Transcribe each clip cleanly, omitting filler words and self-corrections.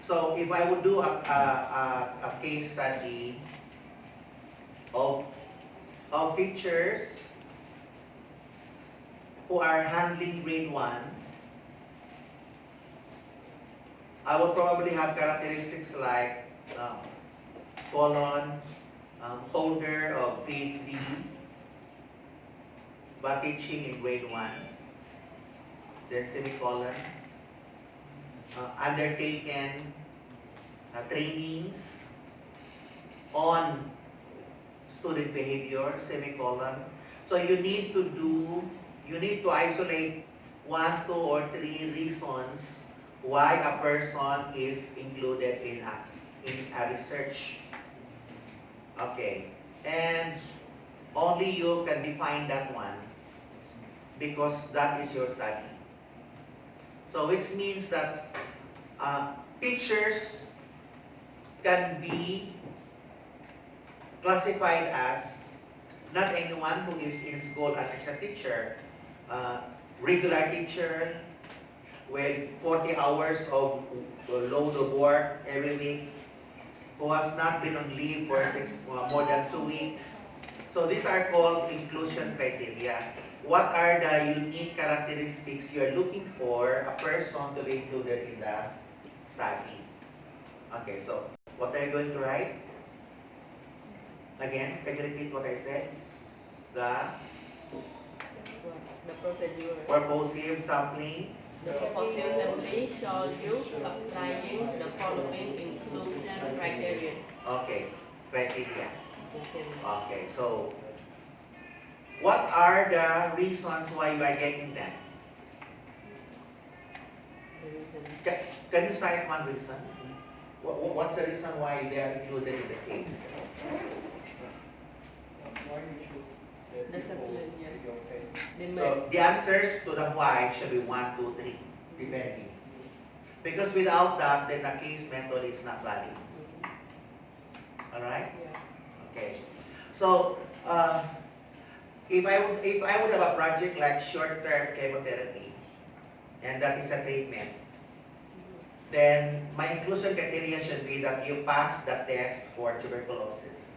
So if I would do a case study of, teachers who are handling grade 1, I would probably have characteristics like colon, holder of PhD, but teaching in grade 1, then semicolon, undertaken trainings on student behavior, semicolon. So you need to isolate 1, 2, or 3 reasons why a person is included in a research. Okay, and only you can define that one because that is your study. So which means that teachers can be classified as not anyone who is in school as a teacher, regular teacher with 40 hours of load of work every week, who has not been on leave for more than 2 weeks. So these are called inclusion criteria. What are the unique characteristics you are looking for a person to be included in the study? Okay, so what are you going to write? Again, can you repeat what I said? The procedure. purposive sampling. The purposive sampling shall use applying the following inclusion criteria. Okay, criteria. Okay, so what are the reasons why you are getting them? Can you cite one reason? What's the reason why they are included in the case? Why you choose the people with your face? So the answers to the why should be 1, 2, 3, depending. Because without that, then the case method is not valid. Alright? Okay. So if I would have a project like short-term chemotherapy, and that is a treatment, then my inclusion criteria should be that you pass the test for tuberculosis.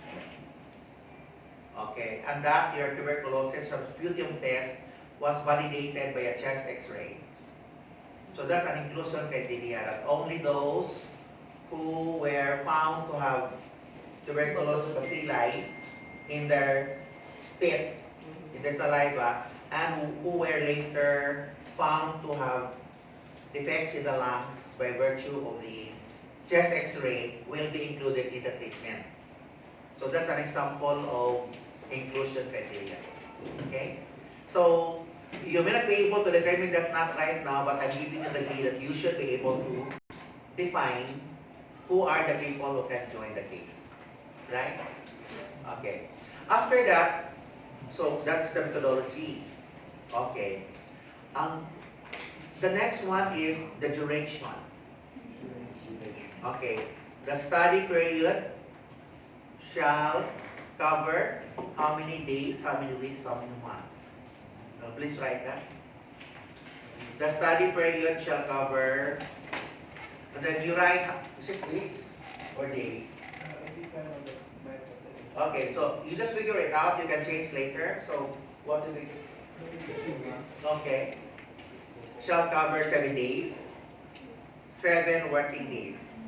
Okay, and that your tuberculosis from sputum test was validated by a chest x-ray. So that's an inclusion criteria, that only those who were found to have tuberculosis bacilli in their spit, in their saliva, and who were later found to have defects in the lungs by virtue of the chest x-ray will be included in the treatment. So that's an example of inclusion criteria. Okay? So you may not be able to determine that not right now, but I'm giving you the key that you should be able to define who are the people who can join the case. Right? Okay. After that, so that's the methodology. Okay. The next one is the duration. Okay. The study period shall cover how many days, how many weeks, how many months. Please write that. The study period shall cover, and then you write, is it weeks or days? Okay, so you just figure it out. You can change later. So what do we do? Okay. Shall cover 7 days, 7 working days.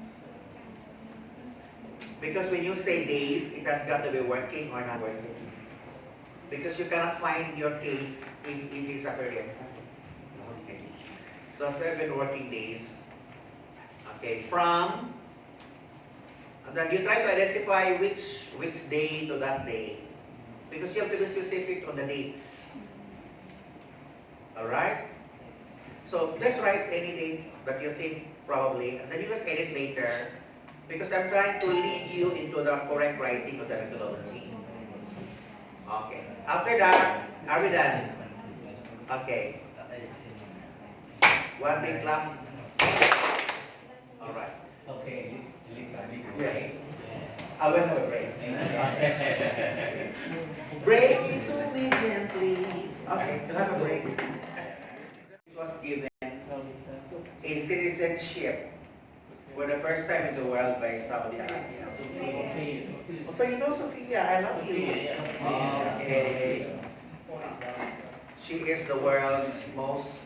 Because when you say days, it has got to be working or not working. Because you cannot find your case if it is a period. Okay. So 7 working days. Okay, from, and then you try to identify which day to that day. Because you have to be specific on the dates. Alright? So just write any date that you think probably, and then you just edit later. Because I'm trying to lead you into the correct writing of the methodology. Okay. After that, are we done? Okay. One big clap. Alright. Okay. Yeah. I will have a break. Break it to me gently. Okay, you have a break. It was given a citizenship For the first time in the world by Saudi Arabia. So you know Sophia, I love you. Okay. She is the world's most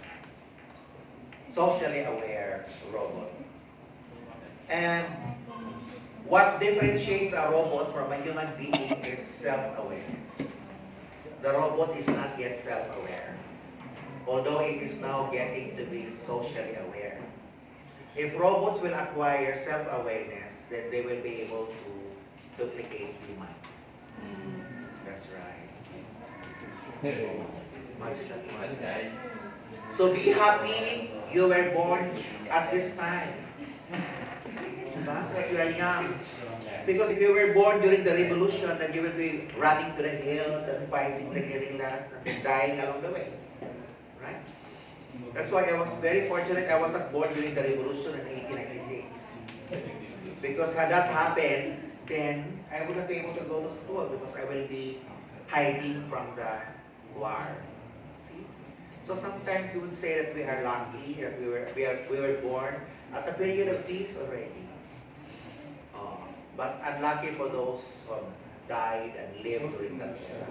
socially aware robot. And what differentiates a robot from a human being is self-awareness. The robot is not yet self-aware, although it is now getting to be socially aware. If robots will acquire self-awareness, then they will be able to duplicate humans. That's right. So be happy you were born at this time. That you are young. Because if you were born during the revolution, then you will be running to the hills and fighting the guerrillas and then dying along the way. Right? That's why I was very fortunate I wasn't born during the revolution in 1896. Because had that happened, then I wouldn't be able to go to school because I will be hiding from the war. See? So sometimes you would say that we are lucky, that we were born at a period of peace already. But unlucky for those who died and lived during that era.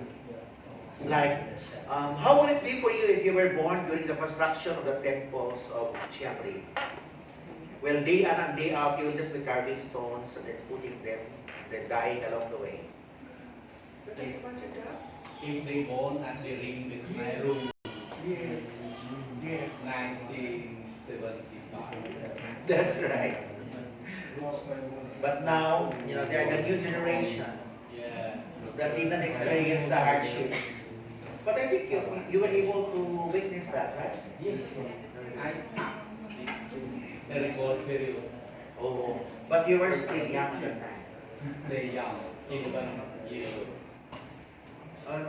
Like, how would it be for you if you were born during the construction of the temples of Chiang Rai? Well, day in and day out, you will just be carving stones and then putting them, then dying along the way. Just imagine that. If they born at the ring with my room, Yes. Yes. 1975. That's right. But now, they are the new generation Yeah. that didn't experience the hardships. But I think you were able to witness that, right? Yes. Very good, very good. Oh, but you were still young at the time. Very young, 11 years old.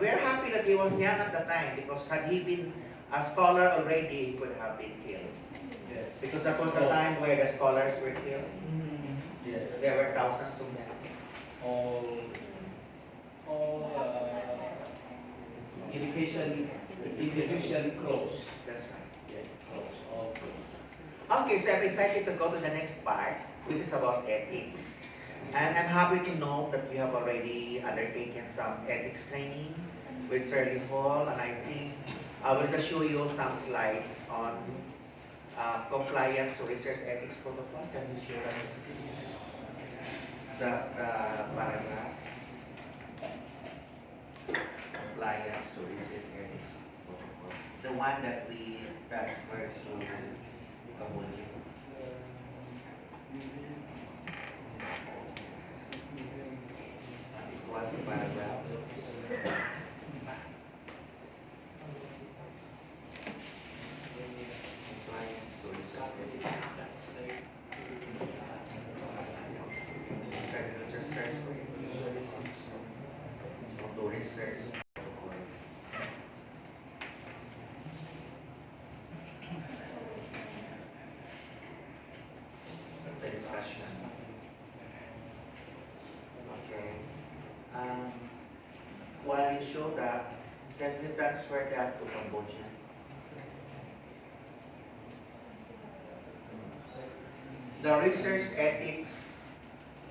We're happy that he was young at the time because had he been a scholar already, he could have been killed. Yes. Because that was the time where the scholars were killed. Yes. There were thousands of them. All education institution closed. That's right. Yes, closed. All closed. Okay, so I'm excited to go to the next part, which is about ethics. And I'm happy to know that you have already undertaken some ethics training with Shirley Hall, and I think I will just show you some slides on compliance to research ethics protocol. Can you share that on the screen? The paragraph. Compliance to research ethics protocol. The one that we transferred to Cambodia. It was a paragraph. Compliance to research ethics. Can you just search for it? To research protocol. The discussion. Okay. While you show that, can you transfer that to Cambodia? The research ethics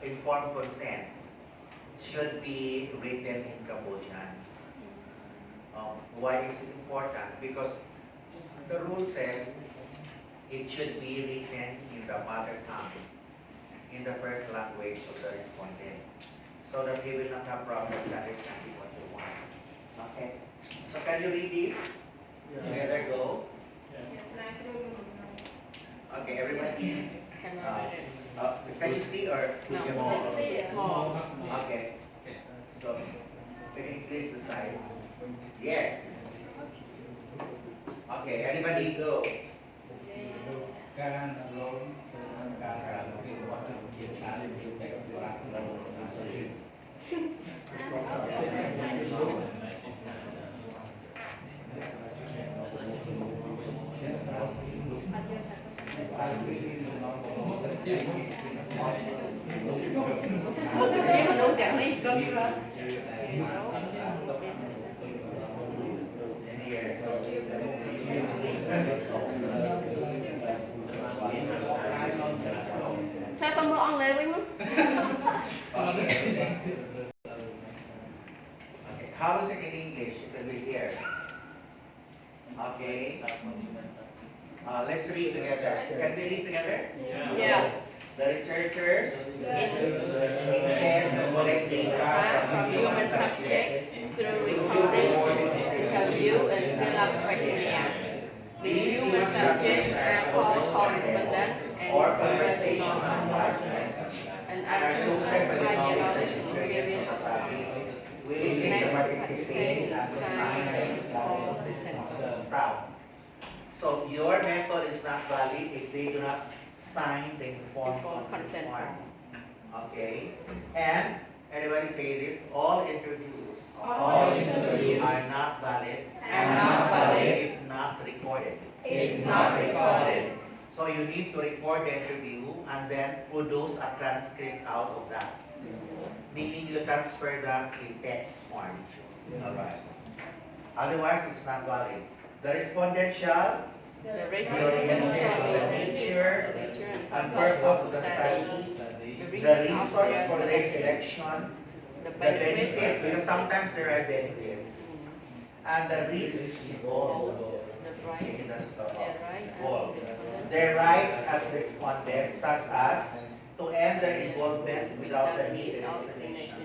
informed consent should be written in Cambodian. Why is it important? Because the rule says it should be written in the mother tongue, in the first language of the respondent, so that he will not have problems understanding what you want. Okay? So can you read this? Together, go. Okay, everybody. Can I read it? Can you see or No. small? Small. Okay. So, can you increase the size? Yes. Okay, everybody go. Karan alone, Karan what is the challenge to take for us? ang level mo? Okay. How is it in English? It will be here. Okay. Let's read together. Can we read together? Yes. The researchers Intend intend to collect data from human subjects through recording, interview, and fill-up questionnaire. These human subjects are called correspondent and or conversational conversational partners and are are chosen by the high knowledge knowledge and experience experience of the of public willing to participate in assignment staff. So your method is not valid if they do not sign the informed consent form. Okay? And everybody say this, all interviews are not valid if not recorded. So you need to record the interview and then produce a transcript out of that. Meaning you transfer that in text form. Alright. Otherwise, it's not valid. The respondent shall The be oriented to the nature and purpose of the study, the reasons for their selection, the the benefits, because sometimes there are benefits, and the risks involved. the right, Okay, that's the the right, involved. and Their rights as respondents, such as to end their involvement without the need of explanation.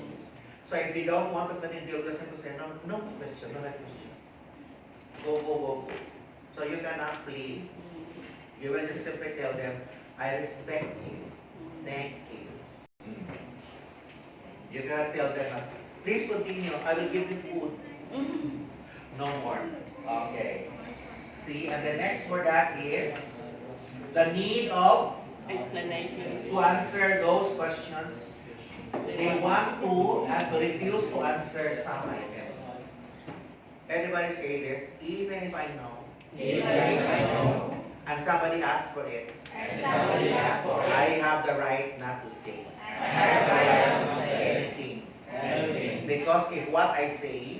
So if you don't want to continue, just to say, no question, no question. Go. So you cannot plead. You will just simply tell them, I respect you. Thank you. You cannot tell them, please continue, I will give you food. No more. Okay. See, and the next for that is the need of explanation. to answer those questions. They want to and to refuse to answer some items. Everybody say this, even if I know, and somebody asks for it, I have the right not to say anything. Because if what I say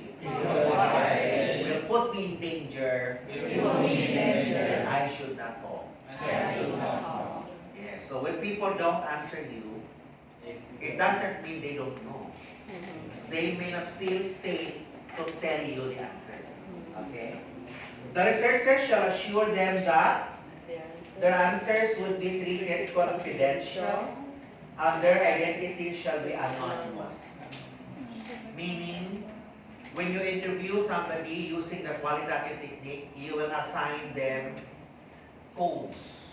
will put me in danger, then I should not talk. Yes. So when people don't answer you, it doesn't mean they don't know. They may not feel safe to tell you the answers. Okay? The researcher shall assure them that their answers would be treated confidential and their identity shall be anonymous. Meaning, when you interview somebody using the qualitative technique, you will assign them codes.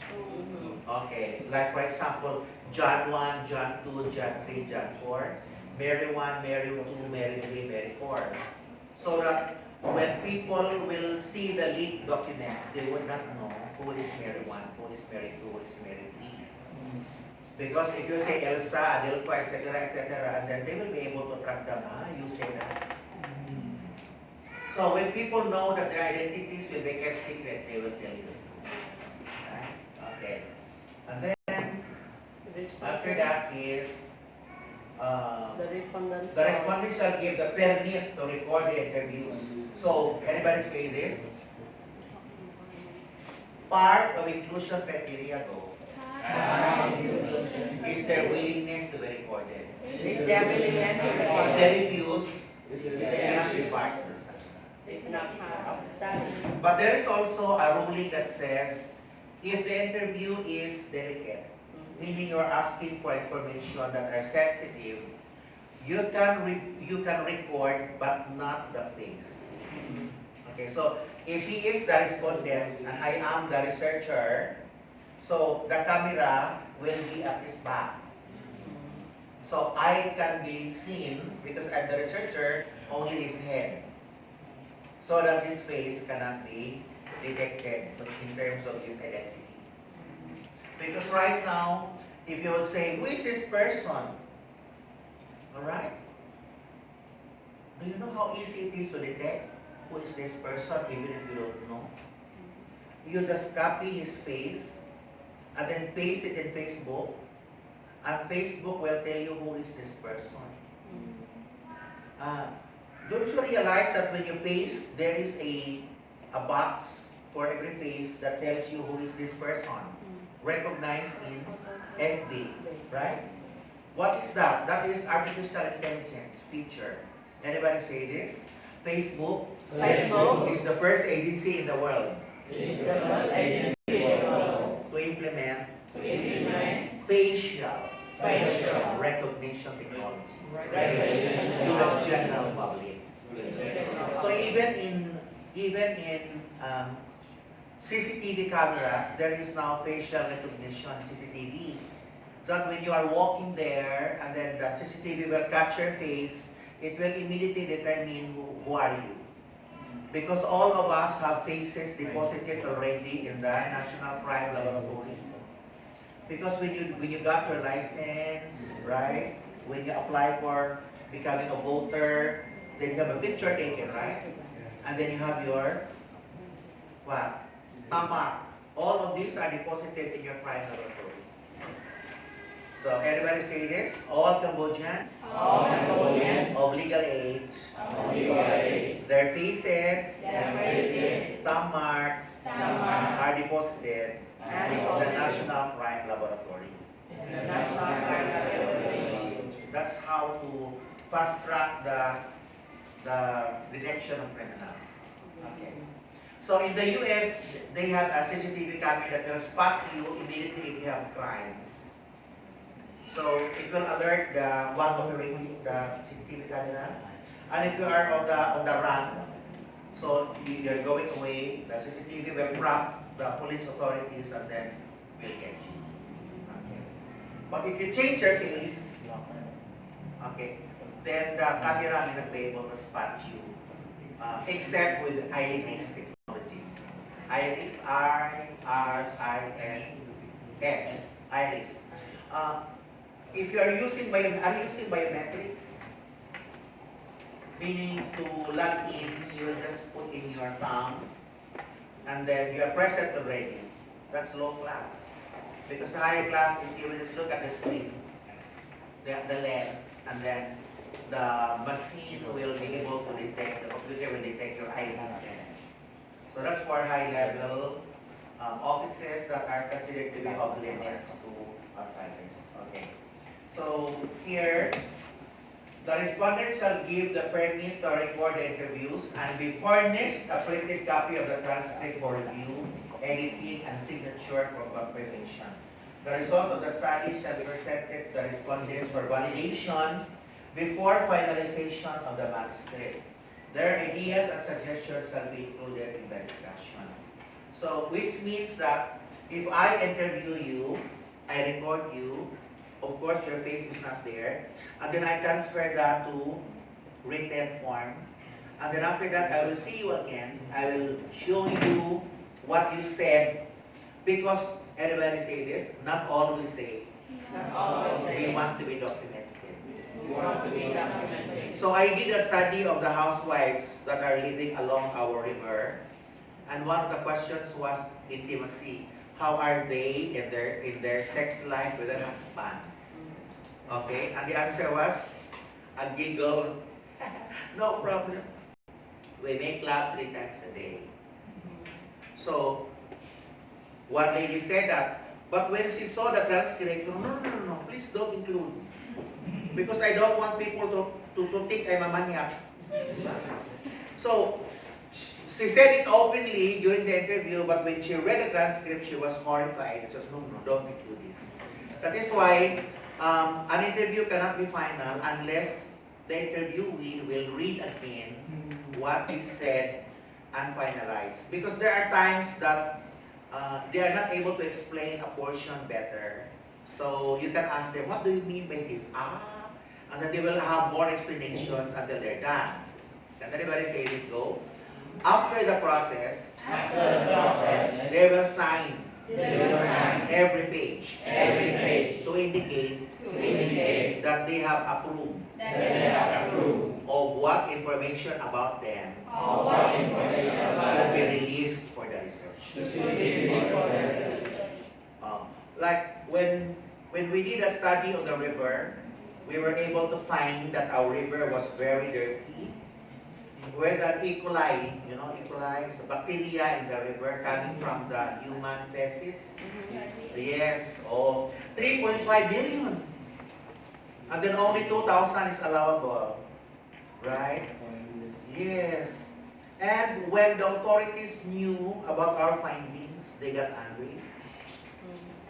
Okay, like for example, John 1, John 2, John 3, John 4, Mary 1, Mary 2, Mary 3, Mary 4. So that when people will see the leaked documents, they would not know who is Mary 1, who is Mary 2, who is Mary 3. Because if you say Elsa, Adelpa, etc., and then they will be able to track them, you say that. So when people know that their identities will be kept secret, they will tell you. Okay. And then, after that is, The respondent the respondent shall give the permit to record the interviews. So, anybody say this? Part of inclusion criteria though is their willingness to be recorded. is their willingness to If record. they refuse, they cannot be part of the study. It's not part of the study. But there is also a ruling that says, if the interview is delicate, meaning you're asking for information that are sensitive, you can record but not the face. Okay, so if he is the respondent and I am the researcher, so the camera will be at his back. So I can be seen, because I'm the researcher, only his head. So that his face cannot be detected in terms of his identity. Because right now, if you would say, who is this person? Alright? Do you know how easy it is to detect who is this person even if you don't know? You just copy his face and then paste it in Facebook, and Facebook will tell you who is this person. Don't you realize that when you paste, there is a box for every face that tells you who is this person? Recognized in FB, right? What is that? That is artificial intelligence feature. Anybody say this? Facebook Facebook is the first agency in the world is the first agency in the world to implement to implement facial facial recognition technology recognition to the general public. So even in CCTV cameras, there is now facial recognition CCTV. That when you are walking there and then the CCTV will catch your face, it will immediately determine who are you. Because all of us have faces deposited already in the National Crime Laboratory. Because when you got your license, right? When you apply for becoming a voter, then you have a picture taken, right? And then you have your what? Stomach. All of these are deposited in your crime laboratory. So everybody say this, all Cambodians of legal age, their faces, stomach marks are deposited in the National Crime Laboratory. That's how to fast track the detection of criminals. Okay. So in the US, they have a CCTV camera that will spot you immediately if you have crimes. So it will alert the one operating the CCTV camera. And if you are on the run, so you're going away, the CCTV will prompt the police authorities and then will get you. Okay. But if you change your face, okay, then the camera will not be able to spot you, except with iris technology. Iris, I-R-I-S, iris. If you are using biometrics, meaning to log in, you will just put in your thumb, and then you are present already. That's low class. Because the higher class is you will just look at the screen, the lens, and then the machine will be able to detect, the computer will detect your iris. So that's for high level offices that are considered to be off limits to outsiders. Okay. So here, the respondent shall give the permit to record the interviews and be furnished a printed copy of the transcript for review, editing, and signature for confirmation. The result of the study shall be presented to the respondent for validation before finalization of the manuscript. Their ideas and suggestions shall be included in the discussion. So, which means that if I interview you, I record you, of course your face is not there, and then I transfer that to written form, and then after that I will see you again, I will show you what you said, because everybody say this, not all will say. We want to be documented. So I did a study of the housewives that are living along our river, and one of the questions was intimacy. How are they in their sex life with their husbands? Okay, and the answer was a giggle. No problem. We make love 3 times a day. So one lady said that, but when she saw the transcript, no, please don't include. Because I don't want people to think I'm a maniac. So she said it openly during the interview, but when she read the transcript, she was horrified. She said, no, don't include this. That is why an interview cannot be final unless the interviewee will read again what is said and finalized. Because there are times that they are not able to explain a portion better. So you can ask them, what do you mean by this? And then they will have more explanations until they're done. Can everybody say this? Go. After the process, they will sign every page to indicate that they have approved of what information about them should be released for the research. Like when we did a study of the river, we were able to find that our river was very dirty where the E. coli, you know, E. coli is a bacteria in the river coming from the human feces. Yes, oh, 3.5 million. And then only 2,000 is allowable, right? Yes. And when the authorities knew about our findings, they got angry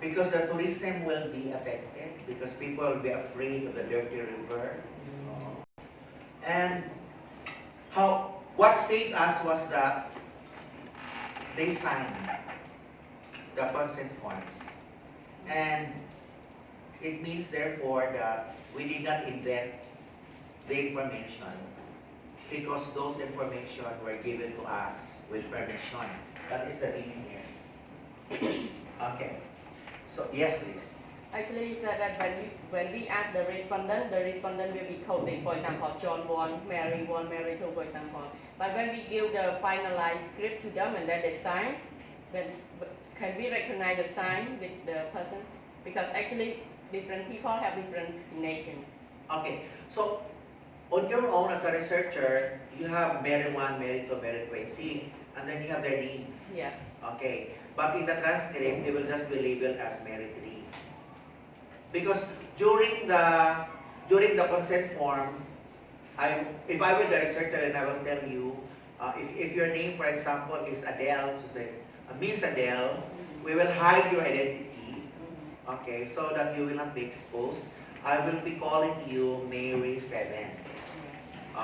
because the tourism will be affected because people will be afraid of the dirty river. And what saved us was that they signed the consent forms. And it means therefore that we did not invent the information because those information were given to us with permission. That is the meaning here. Okay. So yes, please. Actually, he said that when we ask the respondent will be coded, for example, John 1, Mary 1, Mary 2, for example. But when we give the finalized script to them and then they sign, then can we recognize the sign with the person? Because actually, different people have different nations. Okay. So on your own as a researcher, you have Mary 1, Mary 2, Mary 20, and then you have their names. Yeah. Okay. But in the transcript, they will just be labeled as Mary 3. Because during the consent form, if I were the researcher and I will tell you, if your name, for example, is Adele, so say, Miss Adele, we will hide your identity, okay, so that you will not be exposed. I will be calling you Mary 7.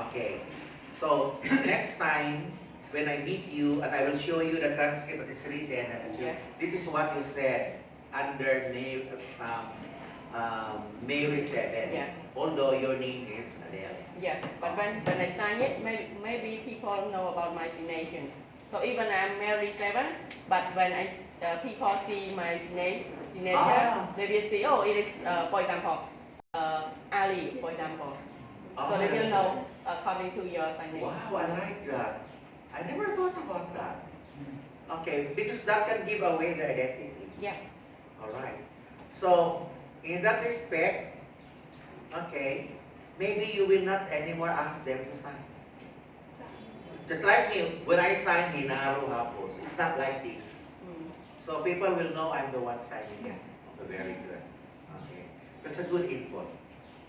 Okay. So next time when I meet you and I will show you the transcript that is written, this is what you said under Mary 7. Yeah. Although your name is Adele. Yeah, but when I sign it, maybe people know about my signature. So even I'm Mary 7, but when people see my signature, they will see, oh, it is, for example, Ali, for example. So they will know according to your signature. Wow, I like that. I never thought about that. Okay, because that can give away the identity. Yeah. All right. So in that respect, okay, maybe you will not anymore ask them to sign. Just like me, when I sign Hinaro Hapos, it's not like this. So people will know I'm the one signing it. Okay, very good. Okay. That's a good input.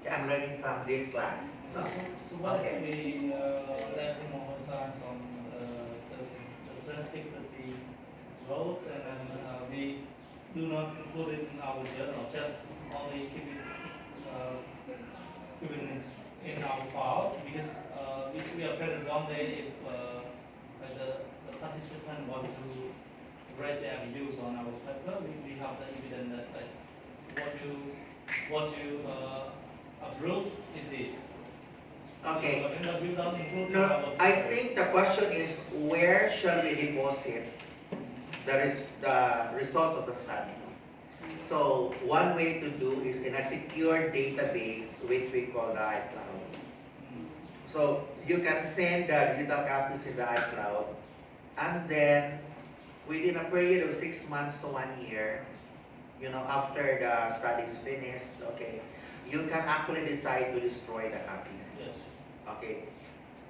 Okay, I'm learning from this class. So what if we let him over signs on the transcript that we wrote and then we do not include it in our journal, just only keep it in our file because we are afraid that one day if the participant want to raise their views on our paper, we have the evidence that what you approved is this. Okay. But without including No, our I think the question is where shall we deposit the results of the study? So one way to do is in a secure database which we call the iCloud. So you can send the digital copies in the iCloud and then within a period of 6 months to 1 year, you know, after the study is finished, okay, you can actually decide to destroy the copies. Yes. Okay.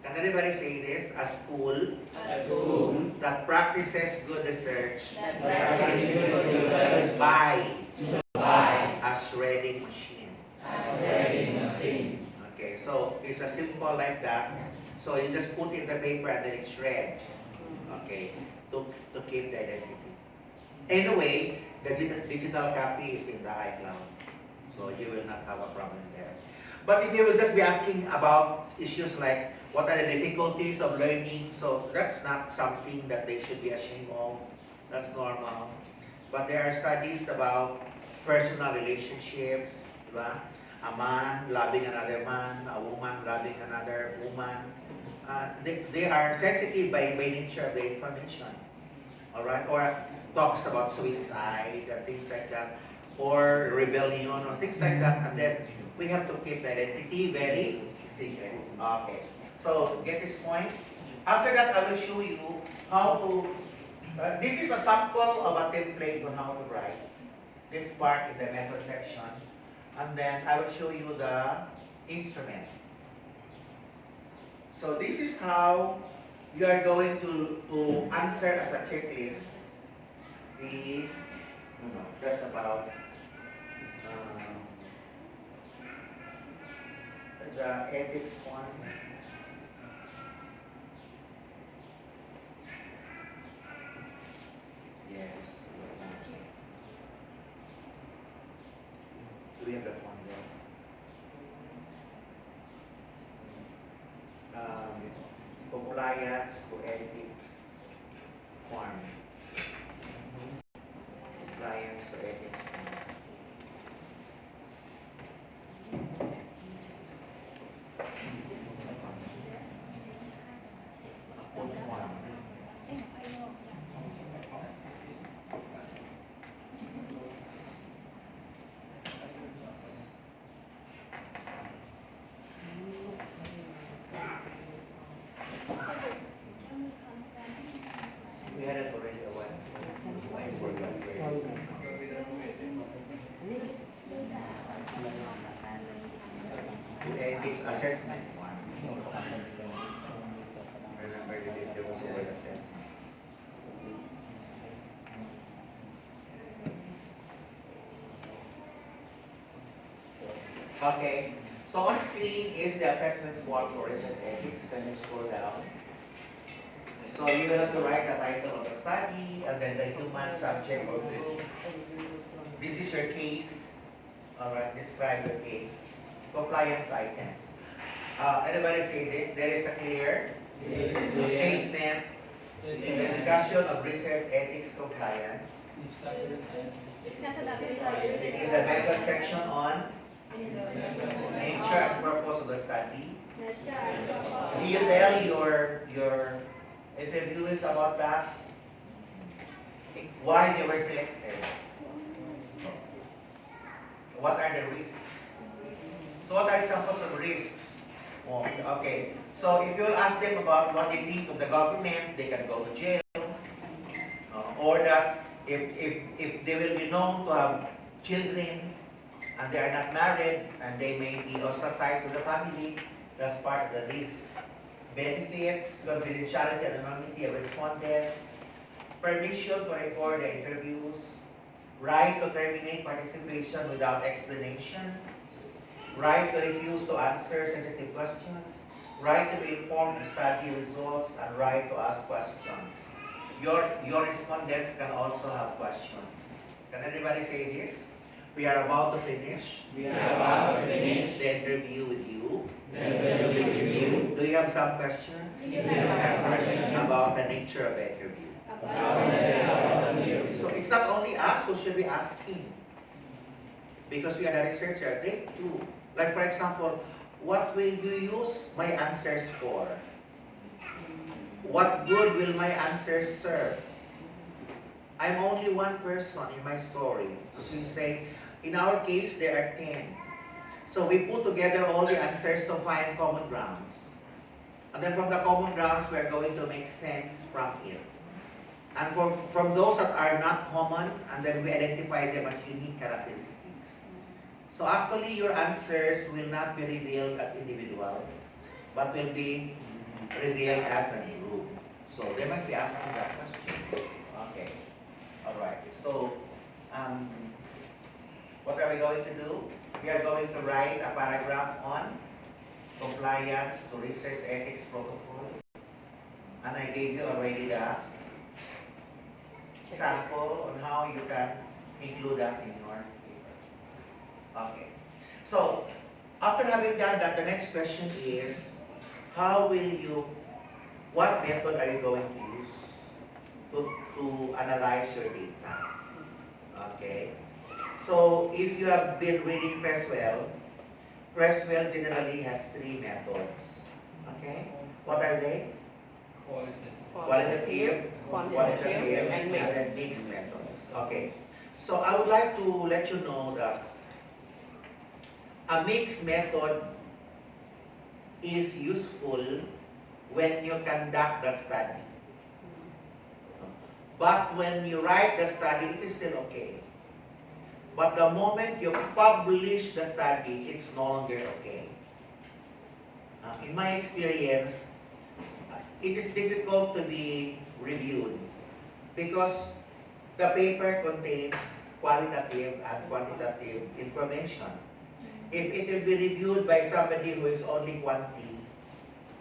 Can everybody say this? A school School that practices good research research by by a shredding machine. Okay, so it's a simple like that. So you just put in the paper and then it shreds. Okay, to keep the identity. Anyway, the digital copy is in the iCloud. So you will not have a problem there. But if you will just be asking about issues like what are the difficulties of learning, so that's not something that they should be ashamed of. That's normal. But there are studies about personal relationships, diba? A man loving another man, a woman loving another woman. They are sensitive by nature of the information. All right? Or talks about suicide and things like that. Or rebellion or things like that. And then we have to keep the identity very secret. Okay. So get this point. After that, I will show you how to, this is a sample of a template on how to write. This part in the method section. And then I will show you the instrument. So this is how you are going to answer as a checklist the, that's about the ethics one. Yes. Do we have that one there? Compliance to ethics form. Compliance to ethics form. Upon form. We had it already a while. I forgot. To ethics assessment one. Remember there was a word assessment. Okay, so on screen is the assessment form for research ethics. Can you scroll down? So you will have to write the title of the study and then the human subject or group. This is your case. Alright, describe your case. Compliance items. Anybody say this? There is a clear statement in the discussion of research ethics compliance. In the method section on nature and purpose of the study. Do you tell your interviewees about that? Why they were selected? What are the risks? So what are examples of risks? Oh, okay. So if you will ask them about what they think of the government, they can go to jail. Or that if they will be known to have children and they are not married and they may be ostracized to the family, that's part of the risks. Benefits, confidentiality and anonymity of respondents, permission to record the interviews, right to terminate participation without explanation, right to refuse to answer sensitive questions, right to be informed of study results, and right to ask questions. Your respondents can also have questions. Can everybody say this? We are about to finish. We are about to finish The interview with you. the interview with you. Do you have some questions? Do you have questions About the nature of the interview? about the interview? So it's not only us who should be asking. Because we are the researcher, they too. Like for example, what will you use my answers for? What good will my answers serve? I'm only one person in my story. So you say, in our case, there are 10. So we put together all the answers to find common grounds. And then from the common grounds, we are going to make sense from it. And from those that are not common, and then we identify them as unique characteristics. So actually, your answers will not be revealed as individual, but will be revealed as a group. So they might be asking that question. Okay. All right. So, what are we going to do? We are going to write a paragraph on compliance to research ethics protocol. And I gave you already the example on how you can include that in your paper. Okay. So, after having done that, the next question is, what method are you going to use to analyze your data? Okay. So, if you have been reading Presswell generally has 3 methods. Okay? What are they? Qualitative, quantitative, and mixed. then mixed methods. Okay. So I would like to let you know that a mixed method is useful when you conduct the study. But when you write the study, it is still okay. But the moment you publish the study, it's no longer okay. In my experience, it is difficult to be reviewed because the paper contains qualitative and quantitative information. If it will be reviewed by somebody who is only quantity,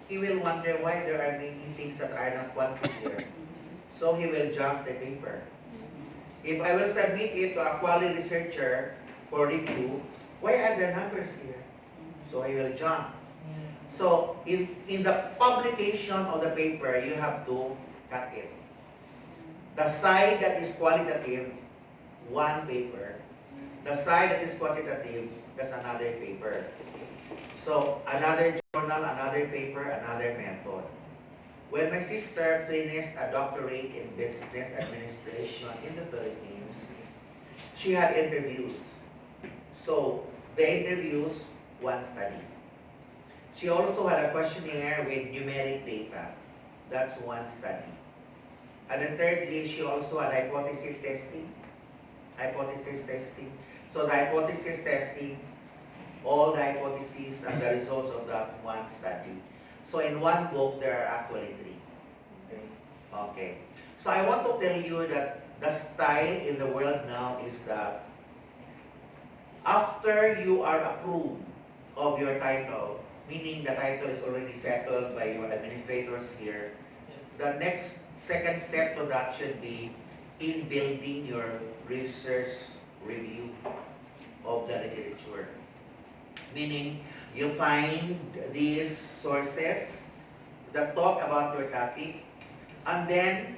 he will wonder why there are many things that are not quantity here. So he will junk the paper. If I will submit it to a quality researcher for review, why are there numbers here? So he will junk. So in the publication of the paper, you have to cut it. The side that is qualitative, one paper. The side that is quantitative, that's another paper. So another journal, another paper, another method. When my sister finished a doctorate in business administration in the Philippines, she had interviews. So the interviews, one study. She also had a questionnaire with numeric data. That's one study. And then thirdly, she also had hypothesis testing. Hypothesis testing. So the hypothesis testing, all the hypotheses and the results of that one study. So in one book, there are actually 3. Okay. So I want to tell you that the style in the world now is that after you are approved of your title, meaning the title is already settled by your administrators here, the next second step to that should be in building your research review of the literature. Meaning, you find these sources that talk about your topic, and then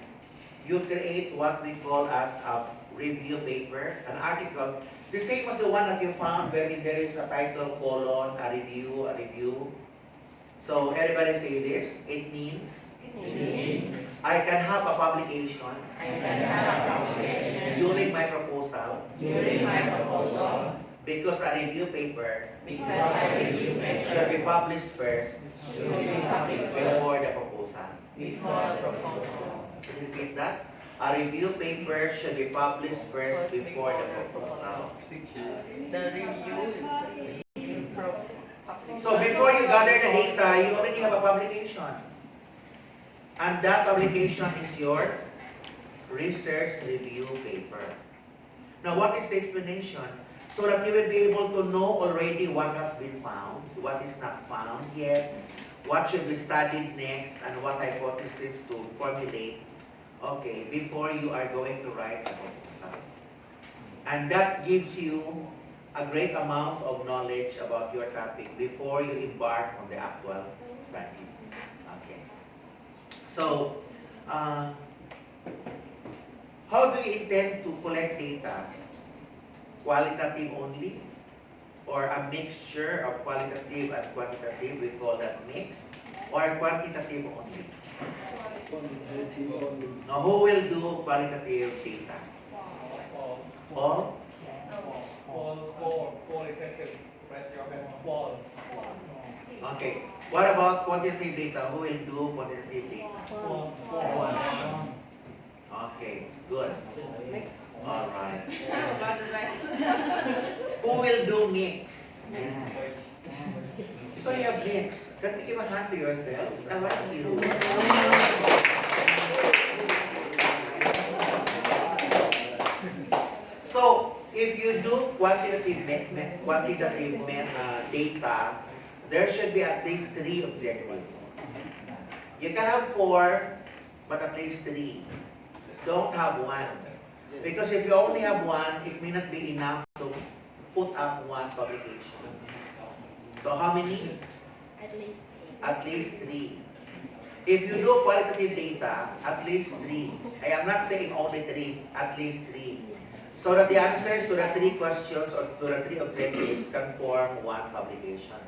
you create what we call as a review paper, an article, the same as the one that you found wherein there is a title, colon, a review. So everybody say this, it means I can have a publication during my proposal because a review paper should be published first before the proposal. Repeat that. A review paper should be published first before the proposal. The review. So before you gather the data, you already have a publication. And that publication is your research review paper. Now what is the explanation? So that you will be able to know already what has been found, what is not found yet, what should be studied next, and what hypothesis to formulate, okay, before you are going to write a proposal. And that gives you a great amount of knowledge about your topic before you embark on the actual study. Okay. So, how do you intend to collect data? Qualitative only? Or a mixture of qualitative and quantitative, we call that mix? Or quantitative only? Now, who will do qualitative data? All? Okay. What about quantitative data? Who will do quantitative data? Okay, good. All right. Who will do mix? So you have mix. Can you give a hand to yourselves? I like you. So if you do quantitative data, there should be at least 3 objectives. You can have 4, but at least 3. Don't have 1. Because if you only have 1, it may not be enough to put up 1 publication. So how many? At least 3. If you do qualitative data, at least 3. I am not saying only 3, at least 3. So that the answers to the 3 questions or to the 3 objectives can form 1 publication.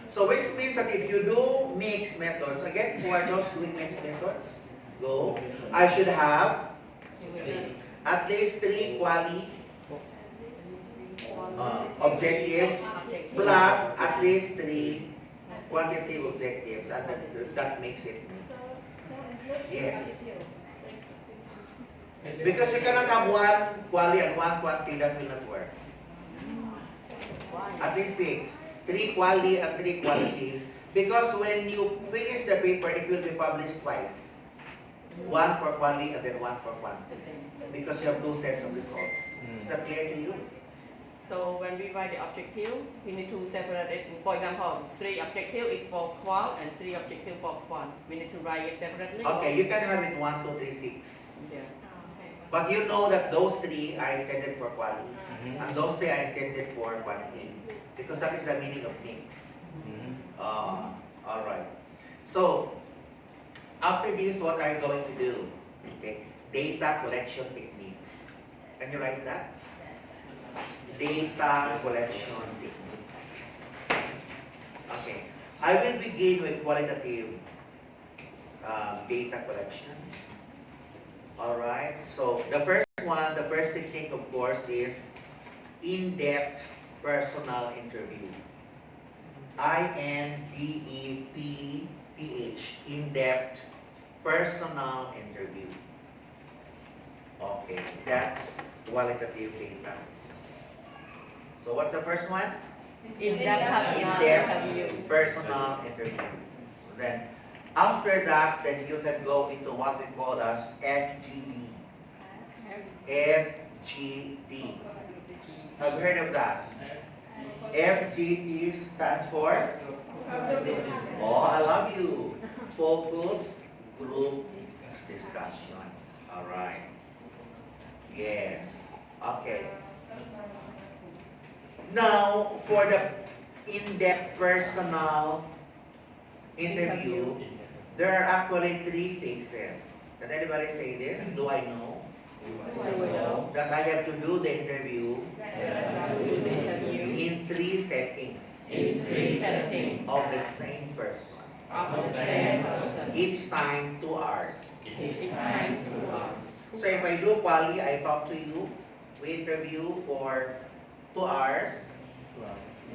So which means that if you do mixed methods, again, who are those doing mixed methods? Go. I should have at least 3 quali objectives plus at least 3 quantitative objectives, and that makes it mixed. Yes. Because you cannot have 1 quali and 1 quantity, that will not work. At least 6. 3 quali and 3 quality. Because when you finish the paper, it will be published twice. One for quali and then one for quantity. Because you have two sets of results. Is that clear to you? So when we write the objective, we need to separate it. For example, 3 objective is for qual and 3 objective for quant. We need to write it separately. Okay, you can have it 1, 2, 3, 6. Yeah. But you know that those 3 are intended for quali. And those 3 are intended for quantity. Because that is the meaning of mix. Alright. So, after this, what are you going to do? Okay. Data collection techniques. Can you write that? Data collection techniques. Okay. I will begin with qualitative data collection. Alright. So, the first technique, of course, is in-depth personal interview. INDEPTH, in-depth personal interview. Okay, that's qualitative data. So what's the first one? In-depth personal interview. Then after that, then you can go into what we call as FGD. FGD. Have you heard of that? FGD stands for? Oh, I love you. Focus group discussion. All right. Yes. Okay. Now, for the in-depth personal interview, there are actually 3 phases. Can anybody say this? Do I know? That I have to do the interview in 3 settings of the same person. Each time 2 hours. So if I do quali, I talk to you, we interview for 2 hours,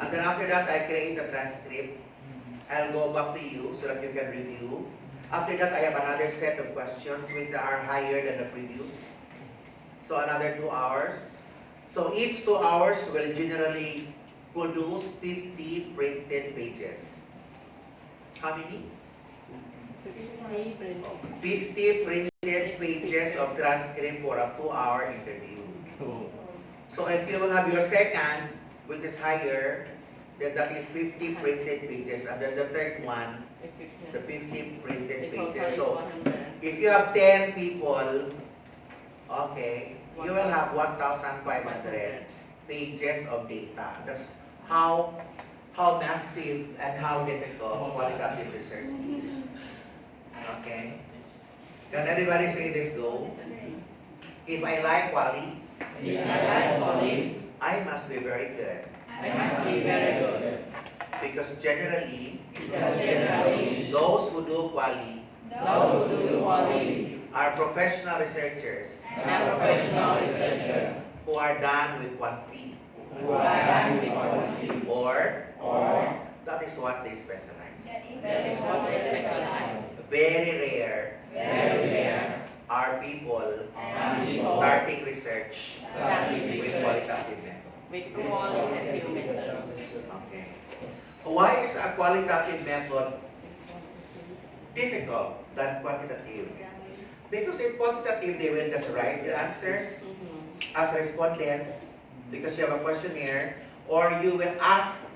and then after that I create a transcript. I'll go back to you so that you can review. After that I have another set of questions which are higher than the previous. So another 2 hours. So each 2 hours will generally produce 50 printed pages. How many? 50 printed pages of transcript for a 2-hour interview. So if you will have your second, which is higher, then that is 50 printed pages. And then the third one, the 50 printed pages. So if you have 10 people, okay, you will have 1,500 pages of data. That's how massive and how difficult qualitative research is. Okay? Can everybody say this go? If I like quali, I must be very good. Because generally, those who do quali are professional researchers who are done with quantity. Or that is what they specialize. Very rare are people starting research with qualitative method. Okay. Why is a qualitative method difficult than quantitative? Because in quantitative, they will just write the answers as respondents because you have a questionnaire, or you will ask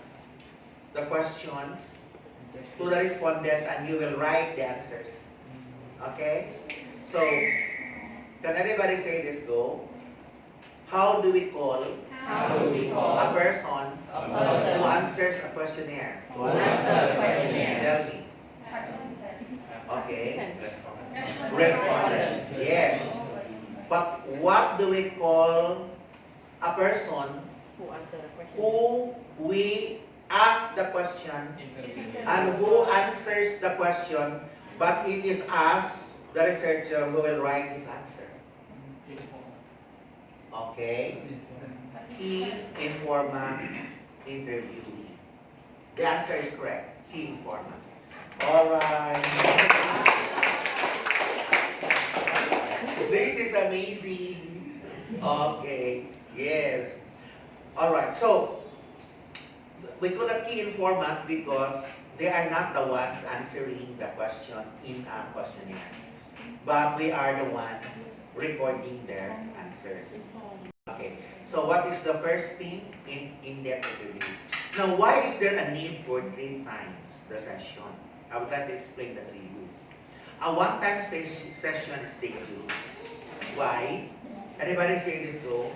the questions to the respondent and you will write the answers. Okay? So, can everybody say this go? How do we call a person who answers a questionnaire? Tell me. Okay. Respondent. Yes. But what do we call a person who we ask the question and who answers the question, but it is us, the researcher, who will write his answer? Okay. Key informant interviewee. The answer is correct. Key informant. Alright. This is amazing. Okay. Yes. Alright. So, we call it key informant because They are not the ones answering the question in a questionnaire. But we are the ones recording their answers. Okay, so what is the first thing in in-depth interview? Now, why is there a need for 3 times the session? I would like to explain that to you. A one-time session is dangerous. Why? Everybody say this, go.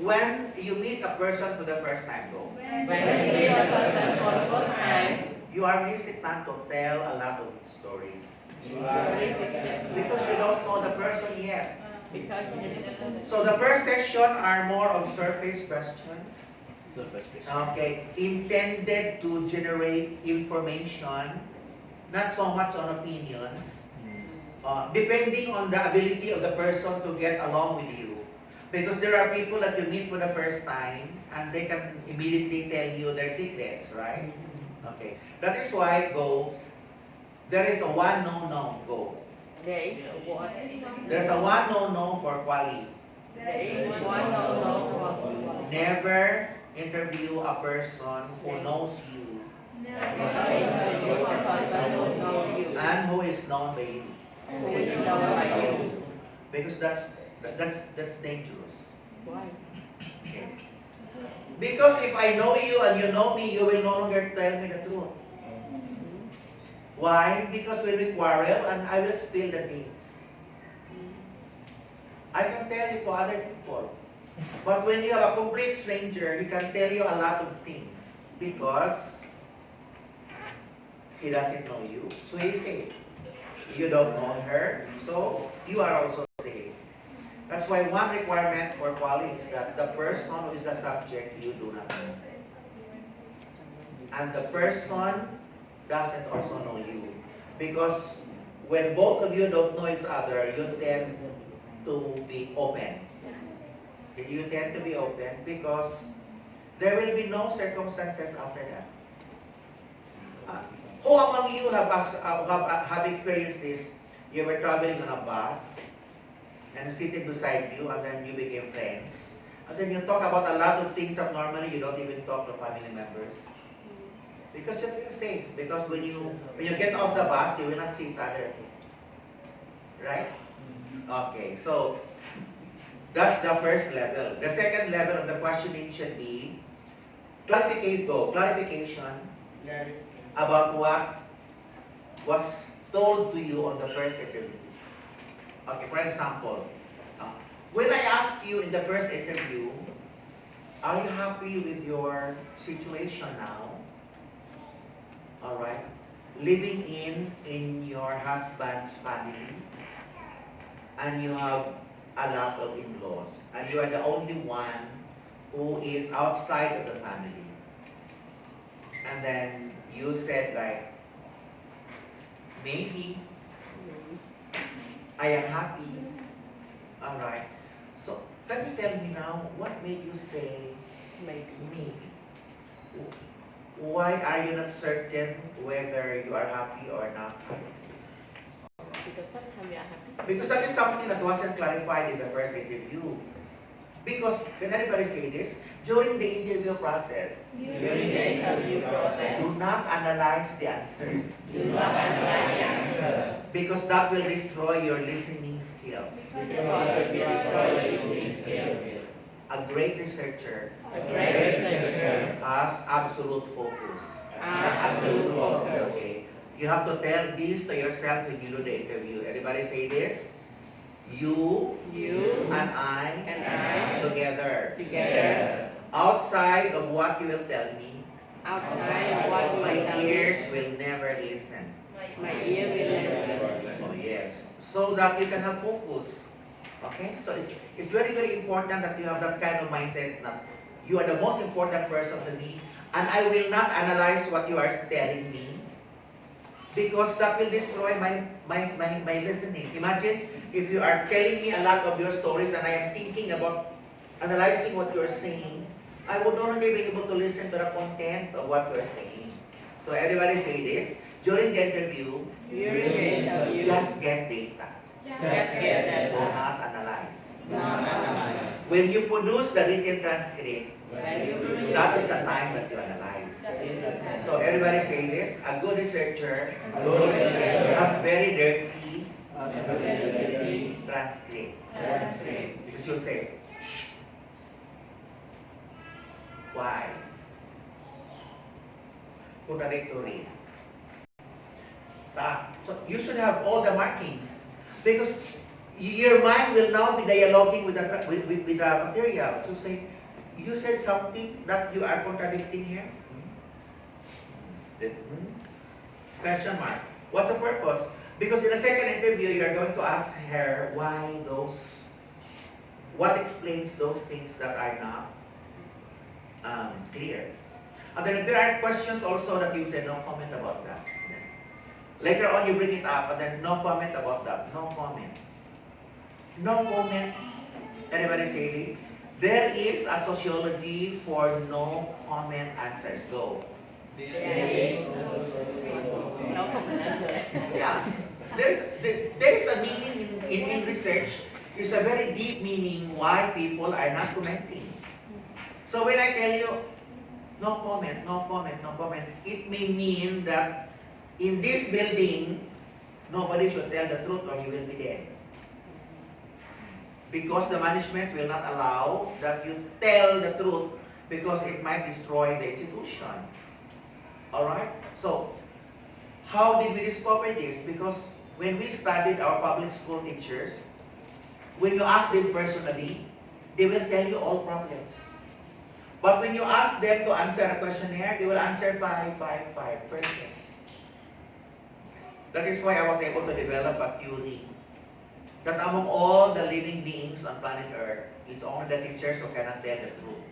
When you meet a person for the first time, go. When you meet a person for the first time, You are hesitant to tell a lot of stories. you are resistant Because you don't know the person yet. because you didn't know the So the first section are more of surface questions. Surface question. Okay, intended to generate information, not so much on opinions, depending on the ability of the person to get along with you. Because there are people that you meet for the first time and they can immediately tell you their secrets, right? Okay, that is why go. There is a one no, go. There is one. There's a one no for quality. There is one no for Never interview a person who knows you and who is known by you. Because that's dangerous. Why? Okay. Because if I know you and you know me, you will no longer tell me the truth. Why? Because we will quarrel and I will spill the beans. I can tell you to other people. But when you have a complete stranger, he can tell you a lot of things. Because he doesn't know you. So he's safe. You don't know her. So you are also safe. That's why one requirement for quality is that the person who is the subject you do not know. And the person doesn't also know you. Because when both of you don't know each other, you tend to be open. You tend to be open because there will be no circumstances after that. Who among you have experienced this? You were traveling on a bus and seated beside you and then you became friends. And then you talk about a lot of things that normally you don't even talk to family members. Because you feel safe. Because when you get off the bus, you will not see each other. Right? Okay, so that's the first level. The second level of the questioning should be clarification about what was told to you on the first interview. Okay, for example, when I asked you in the first interview, are you happy with your situation now? Alright? Living in your husband's family, and you have a lot of in-laws, and you are the only one who is outside of the family. And then you said like, maybe I am happy. Alright. So, can you tell me now, what made you say maybe? Why are you not certain whether you are happy or not happy? Because sometimes we are happy. Because that is something that wasn't clarified in the first interview. Because, can anybody say this? During the interview process, During the interview process, do not analyze the answers. do not analyze the answer. Because that will destroy your listening skills. Because it destroys your listening skills. A great researcher A great researcher has absolute focus. absolute focus. Okay. You have to tell this to yourself when you do the interview. Everybody say this. You and I together. Outside of what you will tell me, Outside what you my will tell me, ears will never listen. my ear will never listen. Oh yes. So that you can have focus. Okay? So it's very, very important that you have that kind of mindset that you are the most important person to me and I will not analyze what you are telling me because that will destroy my listening. Imagine if you are telling me a lot of your stories and I am thinking about analyzing what you are saying, I would not be able to listen to the content of what you are saying. So everybody say this. During the interview, just get data. Just get Do that. not analyze. Not analyze. When you produce the written transcript, When you that is the time that you analyze. That is the time. So everybody say this. A good researcher has very dirty transcript. Because you'll say, why? Contradictory. So you should have all the markings because your mind will now be dialoguing with the material. So say, you said something that you are contradicting here. Question mark. What's the purpose? Because in the second interview, you are going to ask her why what explains those things that are not clear. And then there are questions also that you say, no comment about that. Later on, you bring it up, and then no comment about that. No comment. No comment. Everybody say it. There is a sociology for no comment answers. Go. No comment. Yeah. There is a meaning in research. It's a very deep meaning why people are not commenting. So when I tell you, no comment, no comment, no comment, it may mean that in this building, nobody should tell the truth or you will be dead. Because the management will not allow that you tell the truth because it might destroy the institution. Alright? So, how did we discover this? Because when we studied our public school teachers, when you ask them personally, they will tell you all problems. But when you ask them to answer a questionnaire, they will answer 5, 5, 5. Perfect. That is why I was able to develop a theory that among all the living beings on planet Earth, it's only the teachers who cannot tell the truth.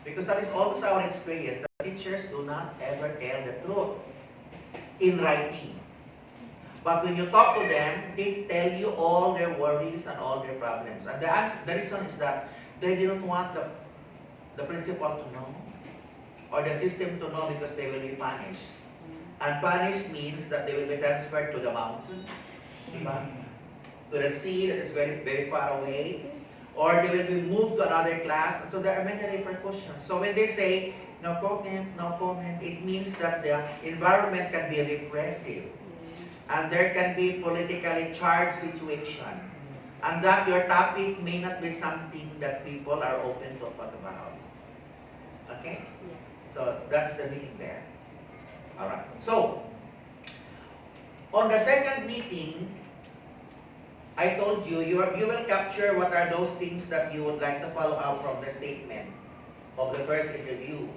Because that is always our experience. The teachers do not ever tell the truth in writing. But when you talk to them, they tell you all their worries and all their problems. And the reason is that they didn't want the principal to know or the system to know because they will be punished. And punished means that they will be transferred to the mountain, to the sea that is very, very far away, or they will be moved to another class. And so there are many repercussions. So when they say, no comment, it means that the environment can be repressive. And there can be politically charged situation. And that your topic may not be something that people are open to talk about. Okay? So that's the meaning there. Alright. So, on the second meeting, I told you, you will capture what are those things that you would like to follow up from the statement of the first interview,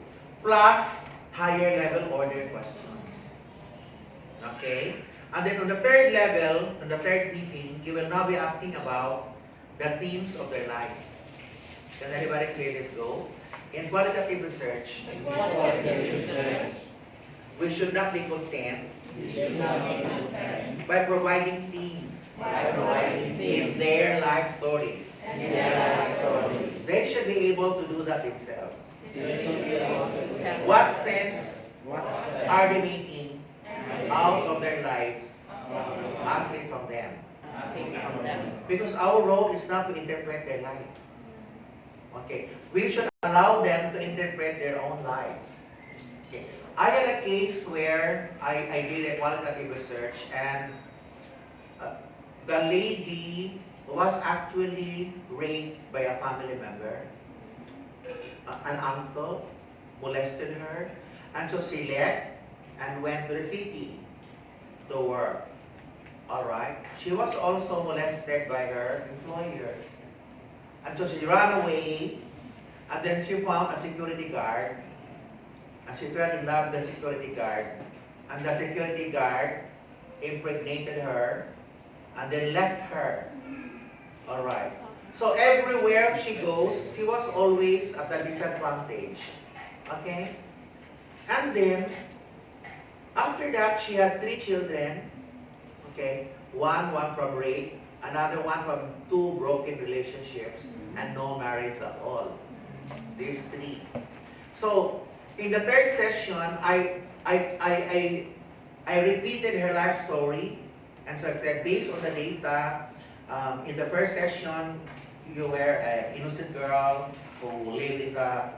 plus higher level order questions. Okay? And then on the third level, on the third meeting, you will now be asking about the themes of their life. Can anybody say this? Go. In qualitative research, we should not be content by providing themes in their life stories. They should be able to do that themselves. What sense are they making out of their lives? Ask it from them. Because our role is not to interpret their life. Okay. We should allow them to interpret their own lives. Okay. I had a case where I did a qualitative research and the lady was actually raped by a family member. An uncle molested her, and so she left and went to the city to work. Alright. She was also molested by her employer. And so she ran away, and then she found a security guard, and she fell in love with the security guard, and the security guard impregnated her, and then left her. Alright. So everywhere she goes, she was always at a disadvantage. Okay? And then, after that, she had 3 children. Okay? One from rape, another one from 2 broken relationships, and no marriage at all. These 3. So, in the third session, I repeated her life story, and so I said, based on the data, in the first session, you were an innocent girl who lived in the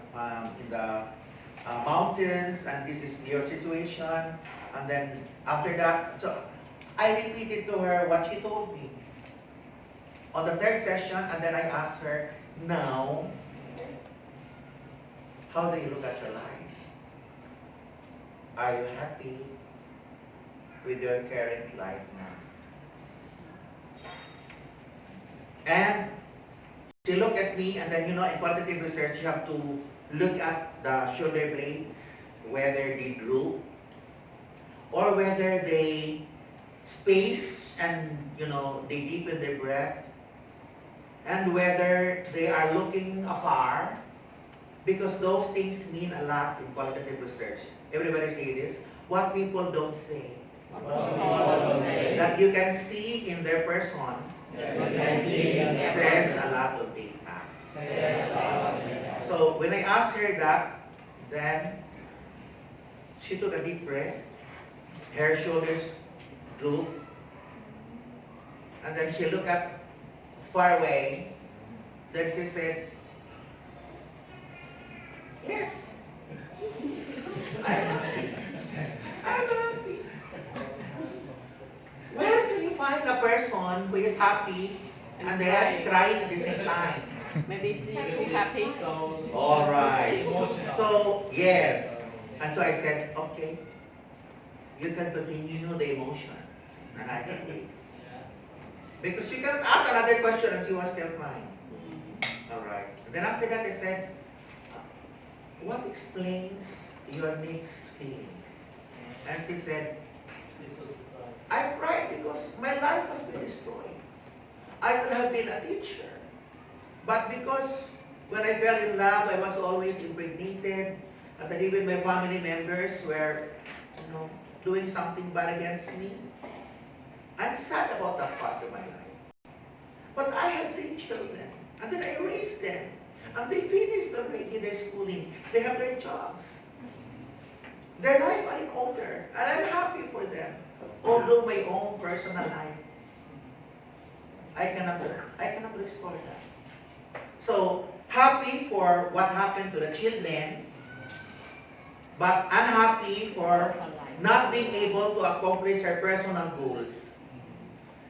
mountains, and this is your situation. And then after that, so I repeated to her what she told me on the third session, and then I asked her, now, how do you look at your life? Are you happy with your current life now? And she looked at me, and then, in quantitative research, you have to look at the shoulder blades, whether they droop, or whether they space and, they deepen their breath, and whether they are looking afar, because those things mean a lot in qualitative research. Everybody say this, what people don't say. That you can see in their person says a lot of data. So when I asked her that, then she took a deep breath, her shoulders drooped, and then she looked up far away, then she said, yes, I'm happy. I'm happy. Where can you find a person who is happy and then crying at the same time? Maybe she too happy. All right. Emotional. So, yes. And so I said, okay, you can continue the emotion. And I can wait. Because she cannot ask another question and she was still crying. All right. And then after that I said, what explains your mixed feelings? And she said, I cried because my life has been destroyed. I could have been a teacher. But because when I fell in love, I was always impregnated, and then even my family members were, doing something bad against me. I'm sad about that part of my life. But I had 3 children, and then I raised them. And they finished already their schooling. They have their jobs. Their life are in order, and I'm happy for them. Although my own personal life, I cannot restore that. So, happy for what happened to the children, but unhappy for not being able to accomplish her personal goals.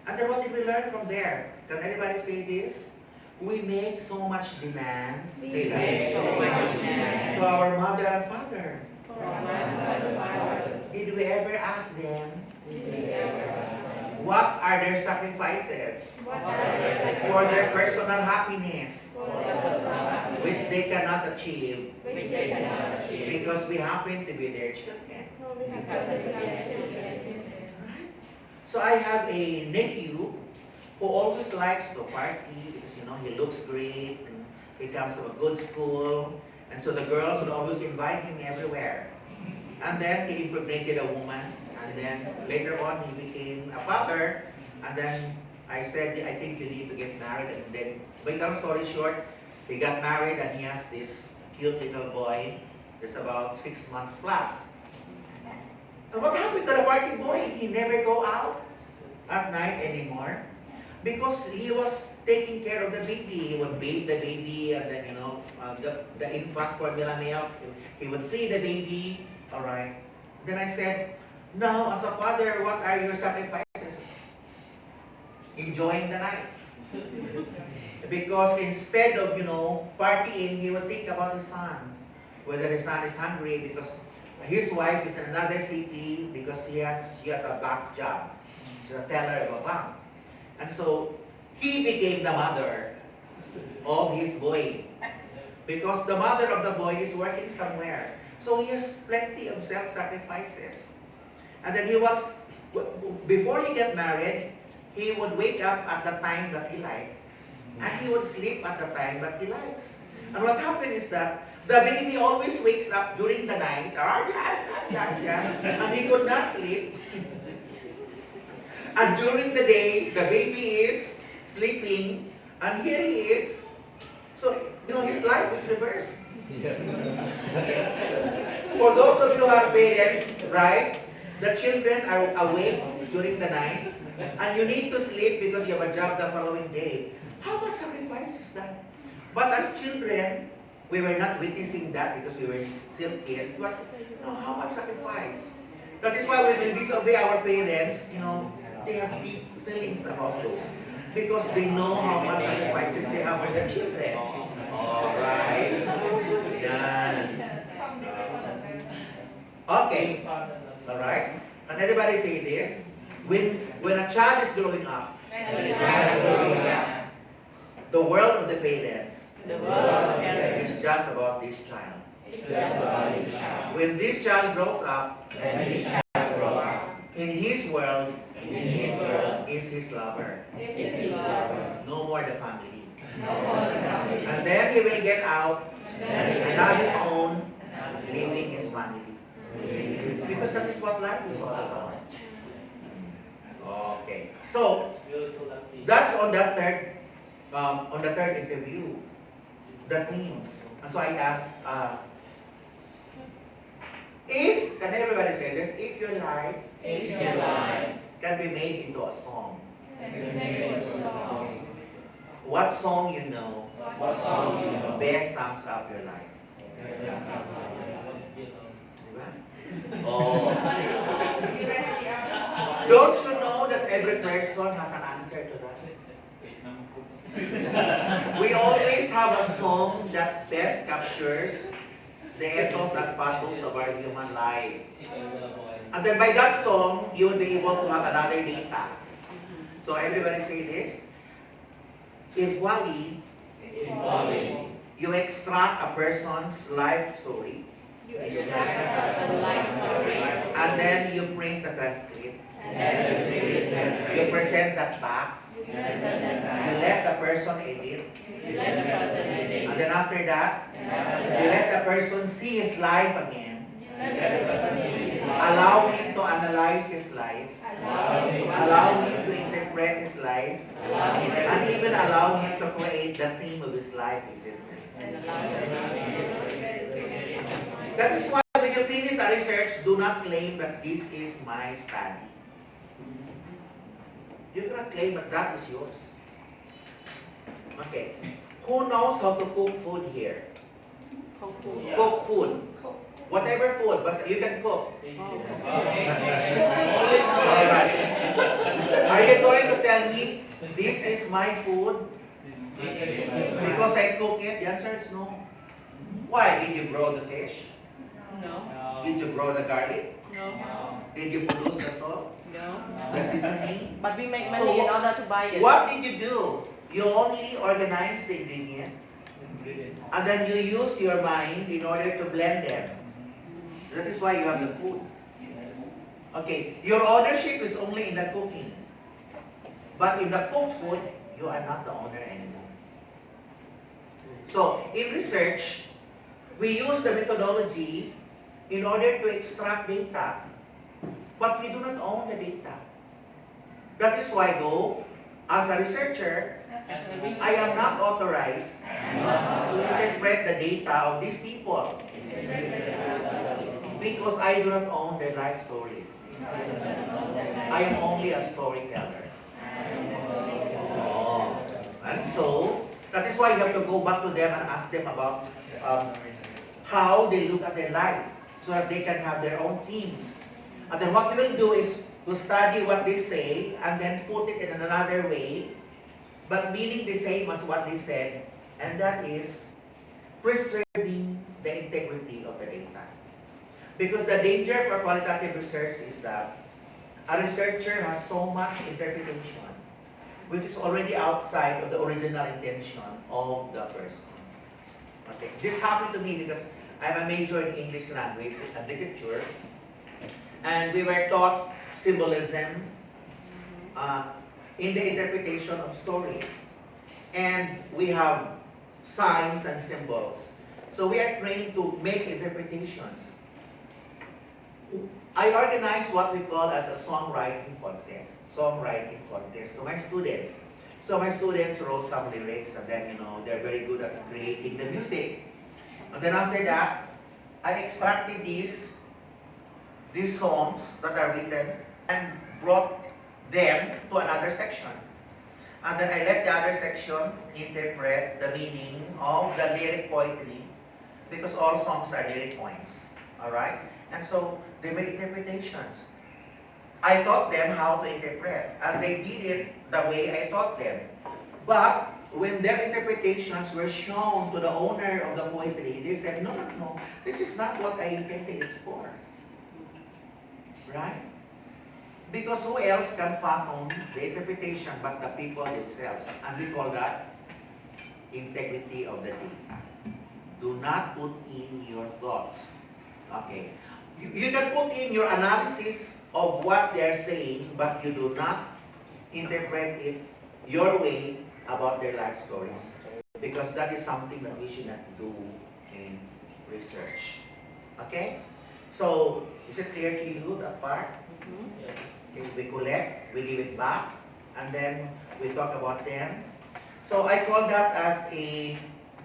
And then what did we learn from there? Can anybody say this? We make so much demands, say that, to our mother and father. Did we ever ask them, what are their sacrifices for their personal happiness, which they cannot achieve because we happen to be their children? So I have a nephew who always likes to party because, he looks great and he comes from a good school. And so the girls would always invite him everywhere. And then he impregnated a woman. And then later on he became a father. And then I said, I think you need to get married. And then, make long story short, he got married and he has this cute little boy. It's about 6 months plus. And what happened to the party boy? He never go out at night anymore because he was taking care of the baby. He would bathe the baby and then, the infant formula milk. He would feed the baby. All right. Then I said, now as a father, what are your sacrifices? Enjoying the night. Because instead of, partying, he would think about his son. Whether his son is hungry because his wife is in another city because she has a back job. She's a teller of a bank. And so he became the mother of his boy. Because the mother of the boy is working somewhere. So he has plenty of self-sacrifices. And then before he got married, he would wake up at the time that he likes. And he would sleep at the time that he likes. And what happened is that the baby always wakes up during the night, and he could not sleep. And during the day, the baby is sleeping, and here he is. So, his life is reversed. For those of you who are parents, right, the children are awake during the night, and you need to sleep because you have a job the following day. How much sacrifice is that? But as children, We were not witnessing that because we were still kids, but how much sacrifice. That is why when we disobey our parents, they have deep feelings about those. Because they know how much sacrifices they have for their children. Alright? Yes. Okay. Alright? And everybody say this. When a child is growing up, the world of the parents is just about this child. When this child grows up, in his world is his lover. No more the family. And then he will get out and have his own, leaving his family. Because that is what life is all about. Okay. So that's on the third interview, the themes. And so I asked, can everybody say this? If your life can be made into a song, what song you know best sums up your life? Oh. Don't you know that every person has an answer to that? We always have a song that best captures the ethos and pathos of our human life. And then by that song, you will be able to have another data. So everybody say this. If Wally, you extract a person's life story, and then you print the transcript, you present that back, you let the person edit, and then after that, you let the person see his life again, allow him to analyze his life, allow him to interpret his life, and even allow him to create the theme of his life existence. That is why when you finish a research, do not claim that this is my study. You cannot claim that that is yours. Okay. Who knows how to cook food here? Cook food. Whatever food, but you can cook. Are you going to tell me, this is my food because I cook it? The answer is no. Why? Did you grow the fish? No. Did you grow the garlic? No. Did you produce the salt? No. The seasoning? But we make money in order to buy it. What did you do? You only organize the ingredients. And then you use your mind in order to blend them. That is why you have the food. Okay, your ownership is only in the cooking. But in the cooked food, you are not the owner anymore. So, in research, we use the methodology in order to extract data. But we do not own the data. That is why, though, as a researcher, I am not authorized to interpret the data of these people. Because I do not own their life stories. I am only a storyteller. Oh. And so, that is why you have to go back to them and ask them about how they look at their life so that they can have their own themes. And then what you will do is to study what they say and then put it in another way, but meaning the same as what they said, and that is preserving the integrity of the data. Because the danger for qualitative research is that a researcher has so much interpretation which is already outside of the original intention of the person. Okay. This happened to me because I'm a major in English language and literature, and we were taught symbolism in the interpretation of stories. And we have signs and symbols. So we are trained to make interpretations. I organized what we call as a songwriting contest to my students. So my students wrote some lyrics, and then, they're very good at creating the music. And then after that, I extracted these songs that are written and brought them to another section. And then I let the other section interpret the meaning of the lyric poetry because all songs are lyric poems. Alright? And so they made interpretations. I taught them how to interpret, and they did it the way I taught them. But when their interpretations were shown to the owner of the poetry, they said, no, no, no, this is not what I intended it for. Right? Because who else can fathom the interpretation but the people themselves? And we call that integrity of the data. Do not put in your thoughts. Okay. You can put in your analysis of what they are saying, but you do not interpret it your way about their life stories. Because that is something that we should not do in research. Okay? So, is it clear to you, that part? Yes. Okay, we collect, we give it back, and then we talk about them. So I call that as a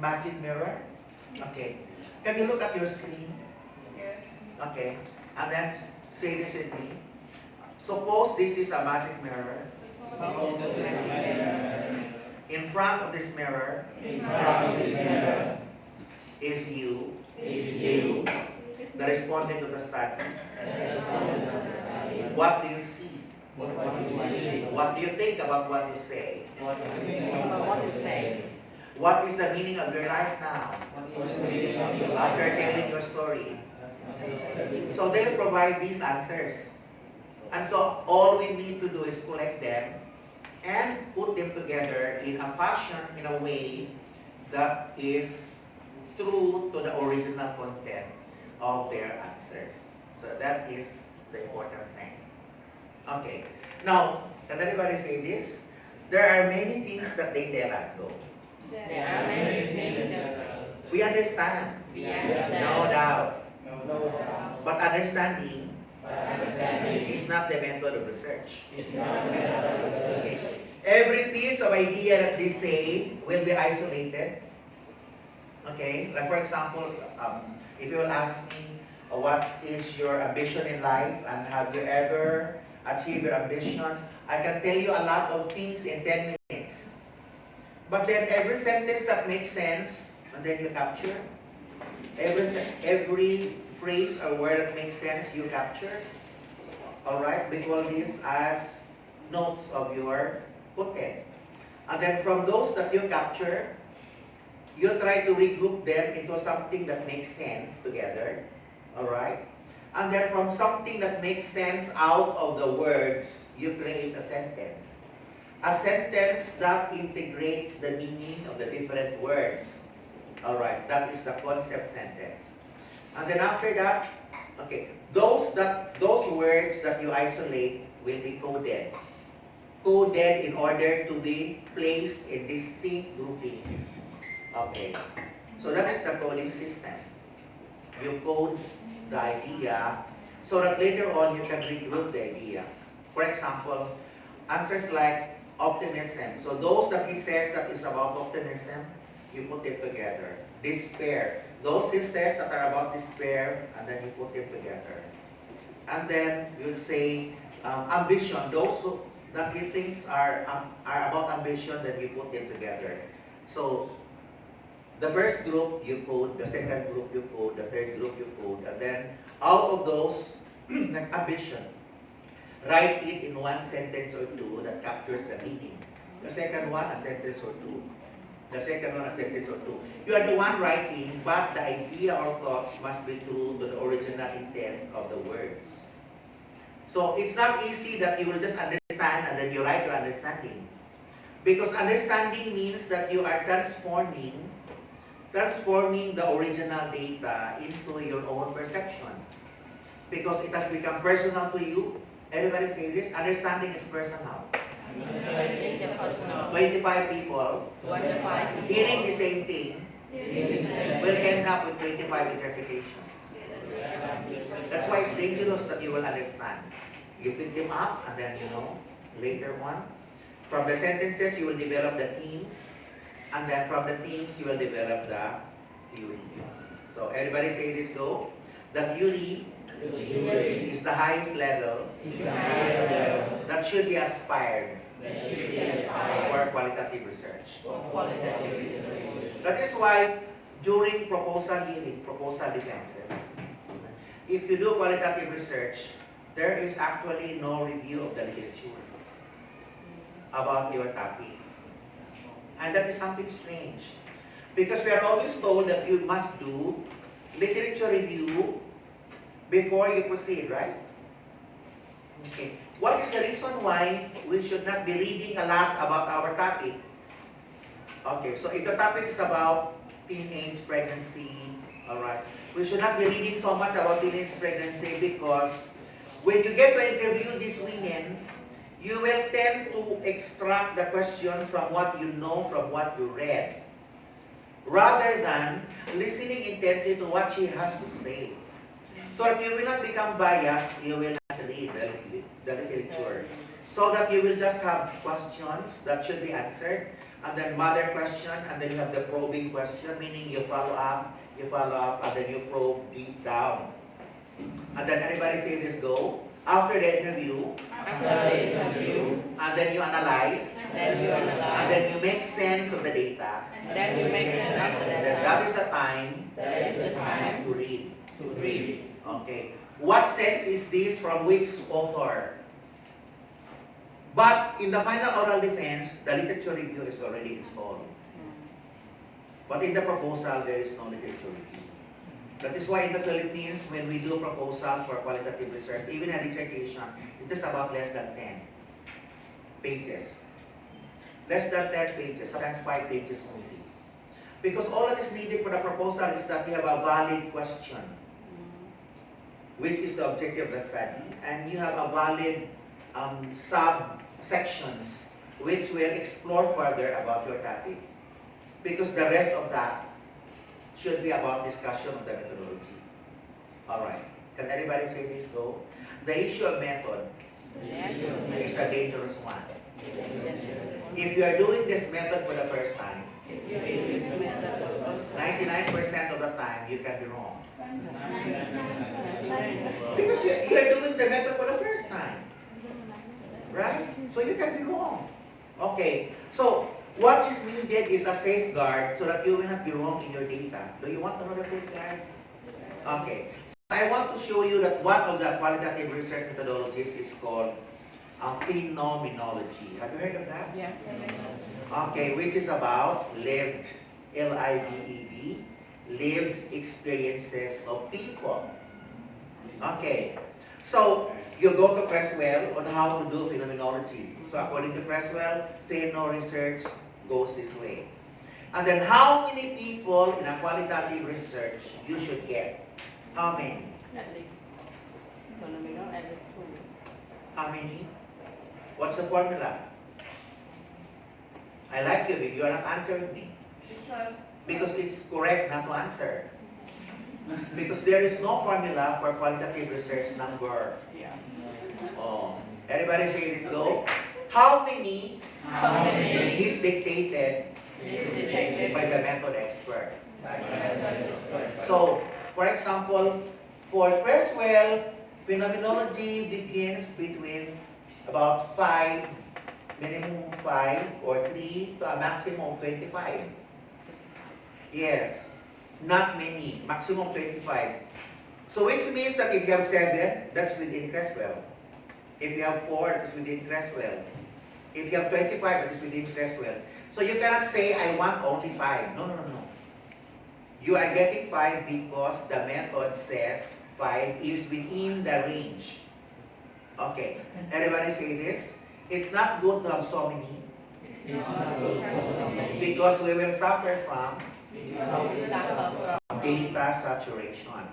magic mirror. Okay. Can you look at your screen? Okay. And then say this with me. Suppose this is a magic mirror. In front of this mirror is you. The respondent to the study. What do you see? What do you think about what you say? What is the meaning of your life now? After telling your story. So they'll provide these answers. And so all we need to do is collect them and put them together in a fashion, in a way that is true to the original content of their answers. So that is the important thing. Okay. Now, can everybody say this? There are many things that they tell us though. There are many things We understand. we understand. No doubt. No doubt. But understanding Understanding is not the method of research. is not the method of research. Every piece of idea that they say will be isolated. Okay? Like for example, if you will ask me, what is your ambition in life and have you ever achieved your ambition? I can tell you a lot of things in 10 minutes. But then every sentence that makes sense, and then you capture. Every phrase or word that makes sense, you capture. Alright? We call this as notes of your content. And then from those that you capture, you try to regroup them into something that makes sense together. Alright? And then from something that makes sense out of the words, you create a sentence. A sentence that integrates the meaning of the different words. Alright, that is the concept sentence. And then after that, okay, those words that you isolate will be coded. Coded in order to be placed in distinct groupings. Okay, so that is the coding system. You code the idea so that later on you can regroup the idea. For example, answers like optimism. So those that he says that is about optimism, you put them together. Despair. Those he says that are about despair, and then you put them together. And then you'll say ambition. Those that he thinks are about ambition, then you put them together. So the first group you code, the second group you code, the third group you code, and then out of those, ambition, write it in one sentence or two that captures the meaning. The second one, a sentence or two. The second one, a sentence or two. You are the one writing, but the idea or thoughts must be true to the original intent of the words. So it's not easy that you will just understand and then you write your understanding. Because understanding means that you are transforming the original data into your own perception. Because it has become personal to you. Everybody say this, understanding is personal. 25 people hearing the same thing will end up with 25 interpretations. That's why it's dangerous that you will understand. You pick them up and then later on. From the sentences you will develop the themes, and then from the themes you will develop the theory. So everybody say this go. The theory is the highest level that should be aspired for qualitative research. That is why during proposal hearing, proposal defenses, if you do qualitative research, there is actually no review of the literature about your topic. And that is something strange. Because we are always told that you must do literature review before you proceed, right? Okay. What is the reason why we should not be reading a lot about our topic? Okay, so if the topic is about teenage pregnancy, alright, we should not be reading so much about teenage pregnancy because when you get to interview these women, you will tend to extract the questions from what you know, from what you read, rather than listening intently to what she has to say. So that you will not become biased, you will not read the literature. So that you will just have questions that should be answered, and then mother question, and then you have the probing question, meaning you follow up, and then you probe deep down. And then everybody say this go. After the interview, and then you analyze, and then you make sense of the data. Then you make sense after that. That is the time to read. Okay. What sex is this from which author? But in the final oral defense, the literature review is already installed. But in the proposal, there is no literature review. That is why in the Philippines, when we do proposal for qualitative research, even a dissertation, it's just about less than 10 pages. Less than 10 pages, sometimes 5 pages only. Because all that is needed for the proposal is that you have a valid question, which is the objective of the study, and you have a valid subsections, which will explore further about your topic. Because the rest of that should be about discussion of the methodology. Alright, can everybody say this go? The issue of method is a dangerous one. If you are doing this method for the first time, 99% of the time you can be wrong. Because you are doing the method for the first time. Right? So you can be wrong. Okay, so what is needed is a safeguard so that you will not be wrong in your data. Do you want to know the safeguard? Okay. So I want to show you that one of the qualitative research methodologies is called phenomenology. Have you heard of that? Yeah. Okay, which is about lived, L-I-V-E-D, lived experiences of people. Okay, so you go to Creswell on how to do phenomenology. So according to Creswell, pheno research goes this way. And then how many people in a qualitative research you should get? How many? At least. Phenomenal, at least 2. How many? What's the formula? I like you, but you are not answering me. Because it's correct not to answer. Because there is no formula for qualitative research number. Yeah. Oh, everybody say this go. How many is dictated by the method expert. So, for example, for Creswell, phenomenology begins between about 5, minimum 5 or 3 to a maximum of 25. Yes, not many, maximum 25. So which means that if you have 7, that's within Creswell. If you have 4, that's within Creswell. If you have 25, that is within Creswell. So you cannot say, I want only 5. No. You are getting 5 because the method says 5 is within the range. Okay, everybody say this. It's not good to have so many. Because we will suffer from data saturation.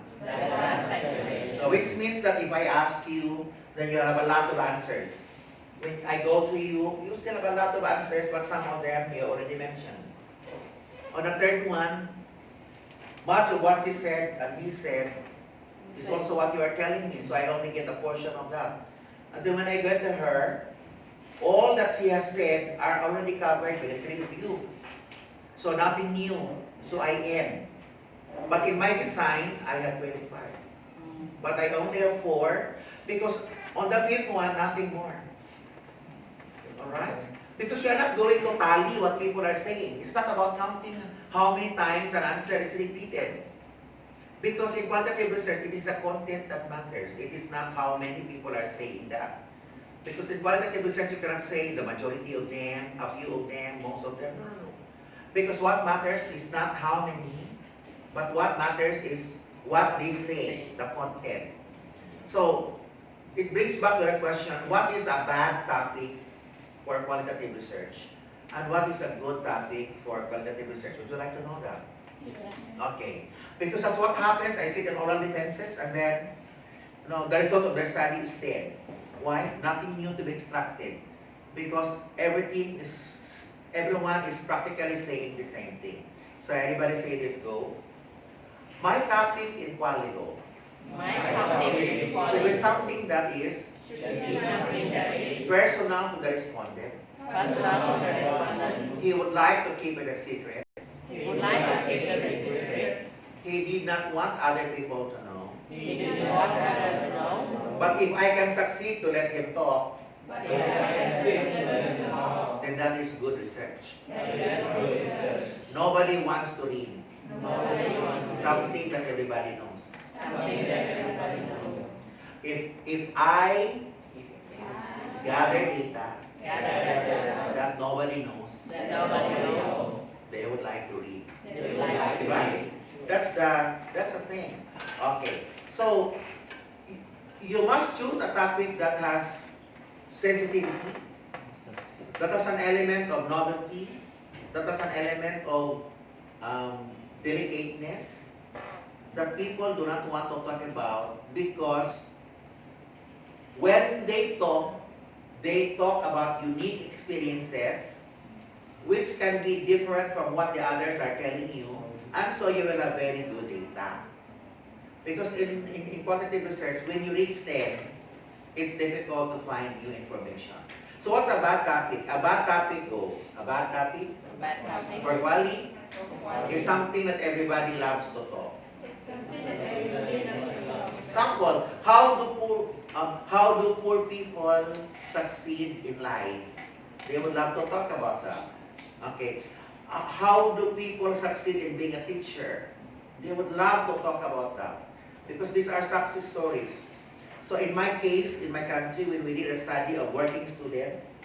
So which means that if I ask you, then you have a lot of answers. When I go to you, you still have a lot of answers, but some of them you already mentioned. On the third one, much of what she said and he said is also what you are telling me, so I only get a portion of that. And then when I get to her, all that she has said are already covered by the 3 of you. So nothing new, so I end. But in my design, I have 25. But I only have 4 because on the 5th one, nothing more. Alright? Because you're not going to tally what people are saying. It's not about counting how many times an answer is repeated. Because in quantitative research, it is the content that matters. It is not how many people are saying that. Because in qualitative research, you cannot say the majority of them, a few of them, most of them. No, no, no. Because what matters is not how many, but what matters is what they say, the content. So, it brings back to the question, what is a bad topic for qualitative research? And what is a good topic for qualitative research? Would you like to know that? Yes. Okay. Because that's what happens. I sit in oral defenses and then, the result of their study is dead. Why? Nothing new to be extracted. Because everyone is practically saying the same thing. So everybody say this, go. My topic in quality go. My topic in Should be quality something that is should be something that is personal to the respondent. personal to the respondent. He would like to keep it a secret. He would like to keep it a secret. He did not want other people to know. He didn't want others to know. But if I can succeed to let him talk, But if I can then that is good research. that is good research. Nobody wants to read Nobody wants to something that everybody knows. something that everybody knows. If I gather data that nobody knows, That nobody knows. they would like to read. They would like to Right? read. That's the thing. Okay. So you must choose a topic that has sensitivity, that has an element of novelty, that has an element of delicateness, that people do not want to talk about because when they talk about unique experiences which can be different from what the others are telling you, and so you will have very good data. Because in quantitative research, when you reach 10, it's difficult to find new information. So what's a bad topic? A bad topic, a bad topic Bad topic. for quality is something that everybody loves to talk. Example, how do poor people succeed in life? They would love to talk about that. Okay. How do people succeed in being a teacher? They would love to talk about that. Because these are success stories. So in my case, in my country, when we did a study of working students,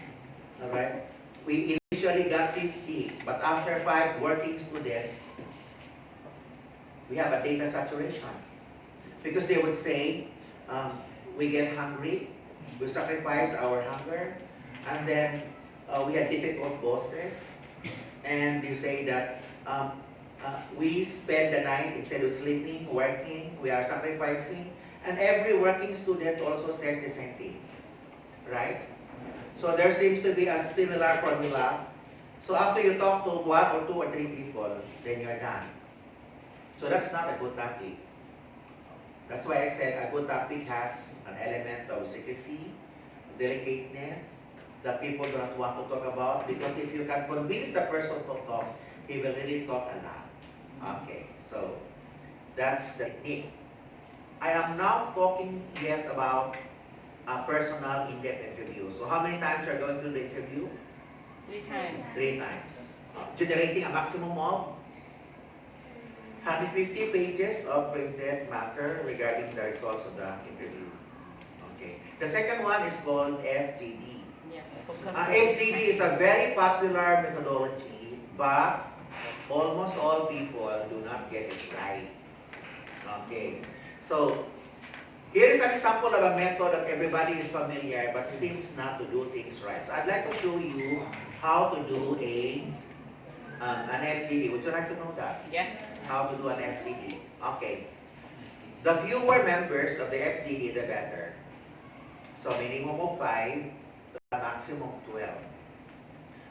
all right, we initially got 50, but after 5 working students, we have a data saturation. Because they would say, we get hungry, we sacrifice our hunger, and then we had difficult bosses, and you say that we spend the night instead of sleeping, working, we are sacrificing, and every working student also says the same thing, right? So there seems to be a similar formula. So after you talk to 1 or 2 or 3 people, then you're done. So that's not a good topic. That's why I said a good topic has an element of secrecy, delicateness, that people do not want to talk about, because if you can convince the person to talk, he will really talk a lot. Okay, so that's the technique. I am now talking yet about a personal in-depth interview. So how many times are you going to do the interview? 3 times. 3 times. Generating a maximum of 150 pages of printed matter regarding the results of the interview. Okay. The second one is called FGD. Yeah. Focus. FGD is a very popular methodology, but almost all people do not get it right. Okay. So, here is an example of a method that everybody is familiar but seems not to do things right. So, I'd like to show you how to do an FGD. Would you like to know that? Yeah. How to do an FGD? Okay. The fewer members of the FGD, the better. So, minimum of 5, the maximum of 12.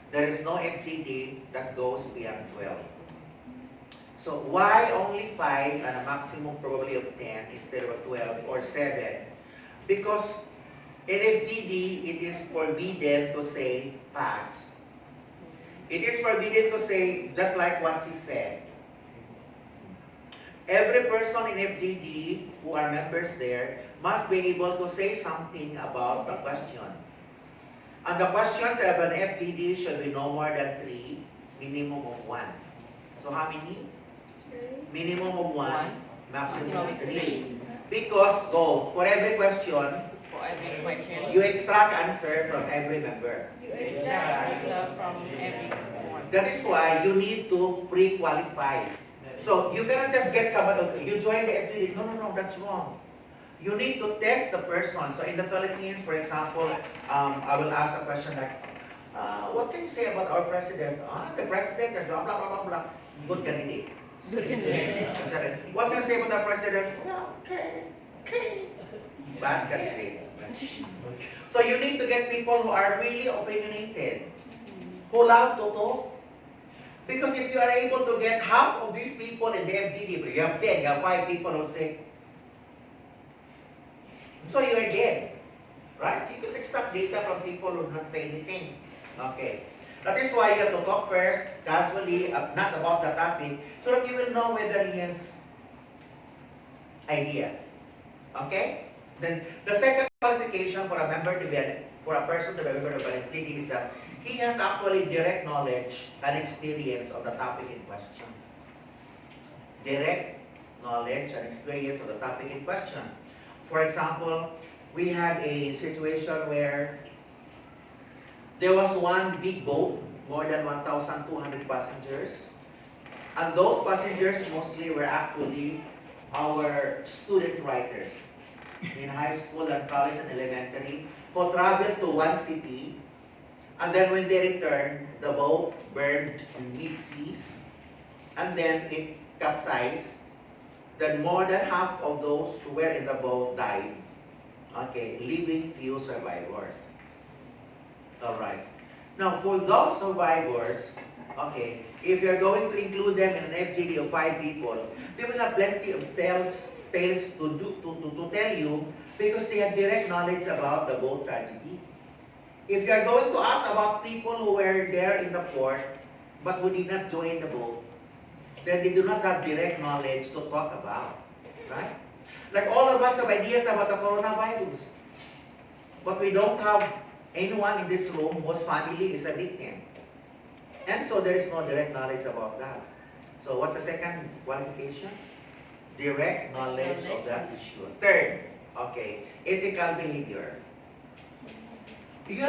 There is no FGD that goes beyond 12. So why only 5 and a maximum probably of 10 instead of 12 or 7? Because in FGD, it is forbidden to say pass. It is forbidden to say just like what she said. Every person in FGD who are members there must be able to say something about the question. And the questions of an FGD should be no more than 3, minimum of 1. So how many? Minimum of 1, maximum of 3. Because, for every question, For every question, you extract answer from every member. answer from every one. That is why you need to pre-qualify. So you cannot just get someone, okay, you join the FGD. No, that's wrong. You need to test the person. So in the Philippines, for example, I will ask a question like, what can you say about our president? The president is blah, blah, blah, blah, blah. Good candidate. What can you say about our president? Okay. Bad candidate. So you need to get people who are really opinionated, who love to talk. Because if you are able to get half of these people in the FGD, you have 10, you have 5 people who say, so you are dead. Right? You can extract data from people who don't say anything. Okay. That is why you have to talk first, casually, not about the topic, so that you will know whether he has ideas. Okay? Then the second qualification for a member to be for a person to be a member of an FGD is that he has actually direct knowledge and experience of the topic in question. Direct knowledge and experience of the topic in question. For example, we had a situation where there was one big boat, more than 1,200 passengers. And those passengers mostly were actually our student writers in high school and college and elementary who traveled to one city. And then when they returned, the boat burned in mid-seas. And then it capsized. Then more than half of those who were in the boat died. Okay, leaving few survivors. Alright. Now, for those survivors, okay, if you're going to include them in an FGD of 5 people, they will have plenty of tales to tell you because they have direct knowledge about the boat tragedy. If you're going to ask about people who were there in the port but who did not join the boat, then they do not have direct knowledge to talk about, right? Like all of us have ideas about the coronavirus, but we don't have anyone in this room whose family is a victim. And so there is no direct knowledge about that. So what's the second qualification? Direct knowledge of that issue. Third, okay, ethical behavior. You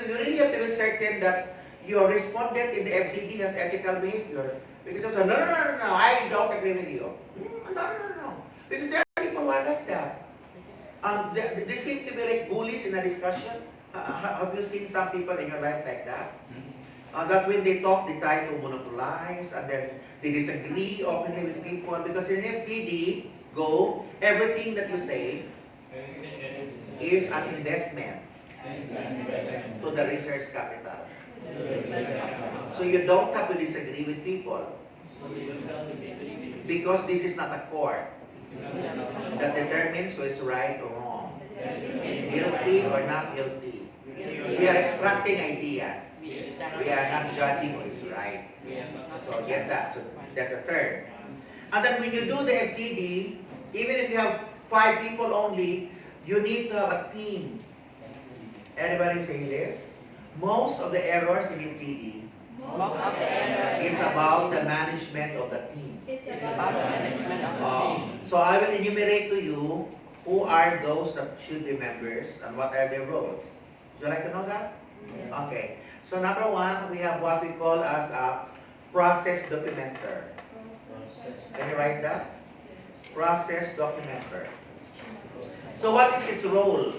really have to be certain that your respondent in the FGD has ethical behavior. Because they say, no, I don't agree with you. No. Because there are people who are like that. They seem to be like bullies in a discussion. Have you seen some people in your life like that? That when they talk, they try to monopolize, and then they disagree openly with people. Because in FGD, everything that you say is an investment to the research capital. So you don't have to disagree with people. Because this is not a court that determines who is right or wrong, guilty or not guilty. We are extracting ideas. We are not judging who is right. So get that. So that's a third. And then when you do the FGD, even if you have 5 people only, you need to have a team. Everybody say this? Most of the errors in FGD is about the management of the team. So I will enumerate to you who are those that should be members and what are their roles. Would you like to know that? Yeah. Okay. So number 1, we have what we call as a process documenter. Can you write that? Process documenter. So what is his role?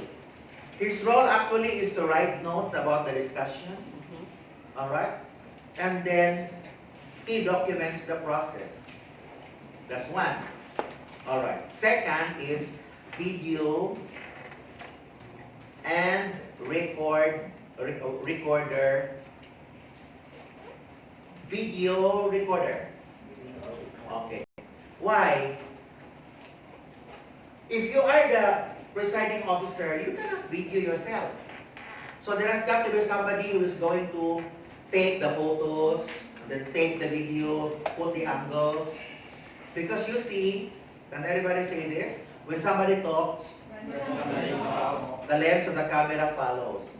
His role actually is to write notes about the discussion. Alright? And then he documents the process. That's 1. Alright. Second is video and recorder. Video recorder. Okay. Why? If you are the presiding officer, you cannot video yourself. So there has got to be somebody who is going to take the photos, then take the video, put the angles. Because you see, can everybody say this? When somebody talks, the lens of the camera follows.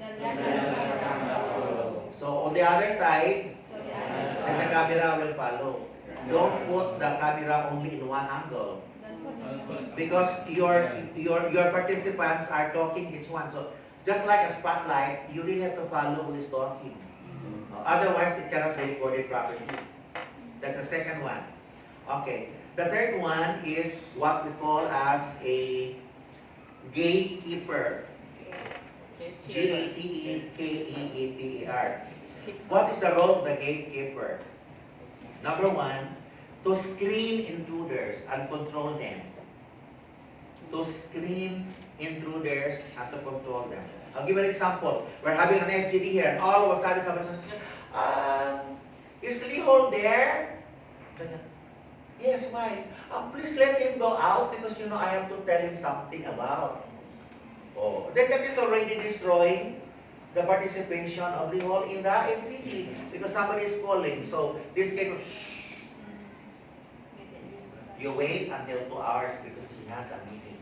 So on the other side, then the camera will follow. Don't put the camera only in one angle. Because your participants are talking each one. So just like a spotlight, you really have to follow who is talking. Otherwise, it cannot be recorded properly. That's the second one. Okay. The third one is what we call as a gatekeeper. Gatekeeper. What is the role of the gatekeeper? Number one, to screen intruders and control them. To screen intruders and to control them. I'll give an example. We're having an FGD here and all of a sudden somebody says, is Lihol there? Yes, why? Please let him go out because I have to tell him something about. Oh, then that is already destroying the participation of Lihol in the FGD because somebody is calling. So this kind of you wait until 2 hours because he has a meeting.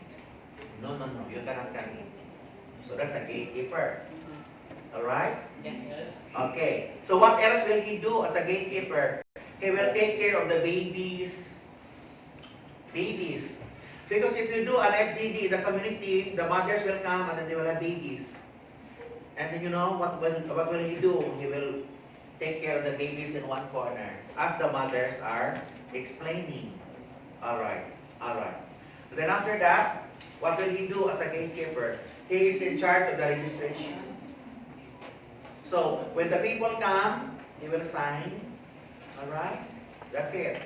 No, you cannot come in. So that's a gatekeeper. Alright? Yes. Okay. So what else will he do as a gatekeeper? He will take care of the babies. Because if you do an FGD in the community, the mothers will come and then they will have babies. And then what will he do? He will take care of the babies in one corner as the mothers are explaining. Alright. Then after that, what will he do as a gatekeeper? He is in charge of the registration. So when the people come, he will sign. Alright? That's it.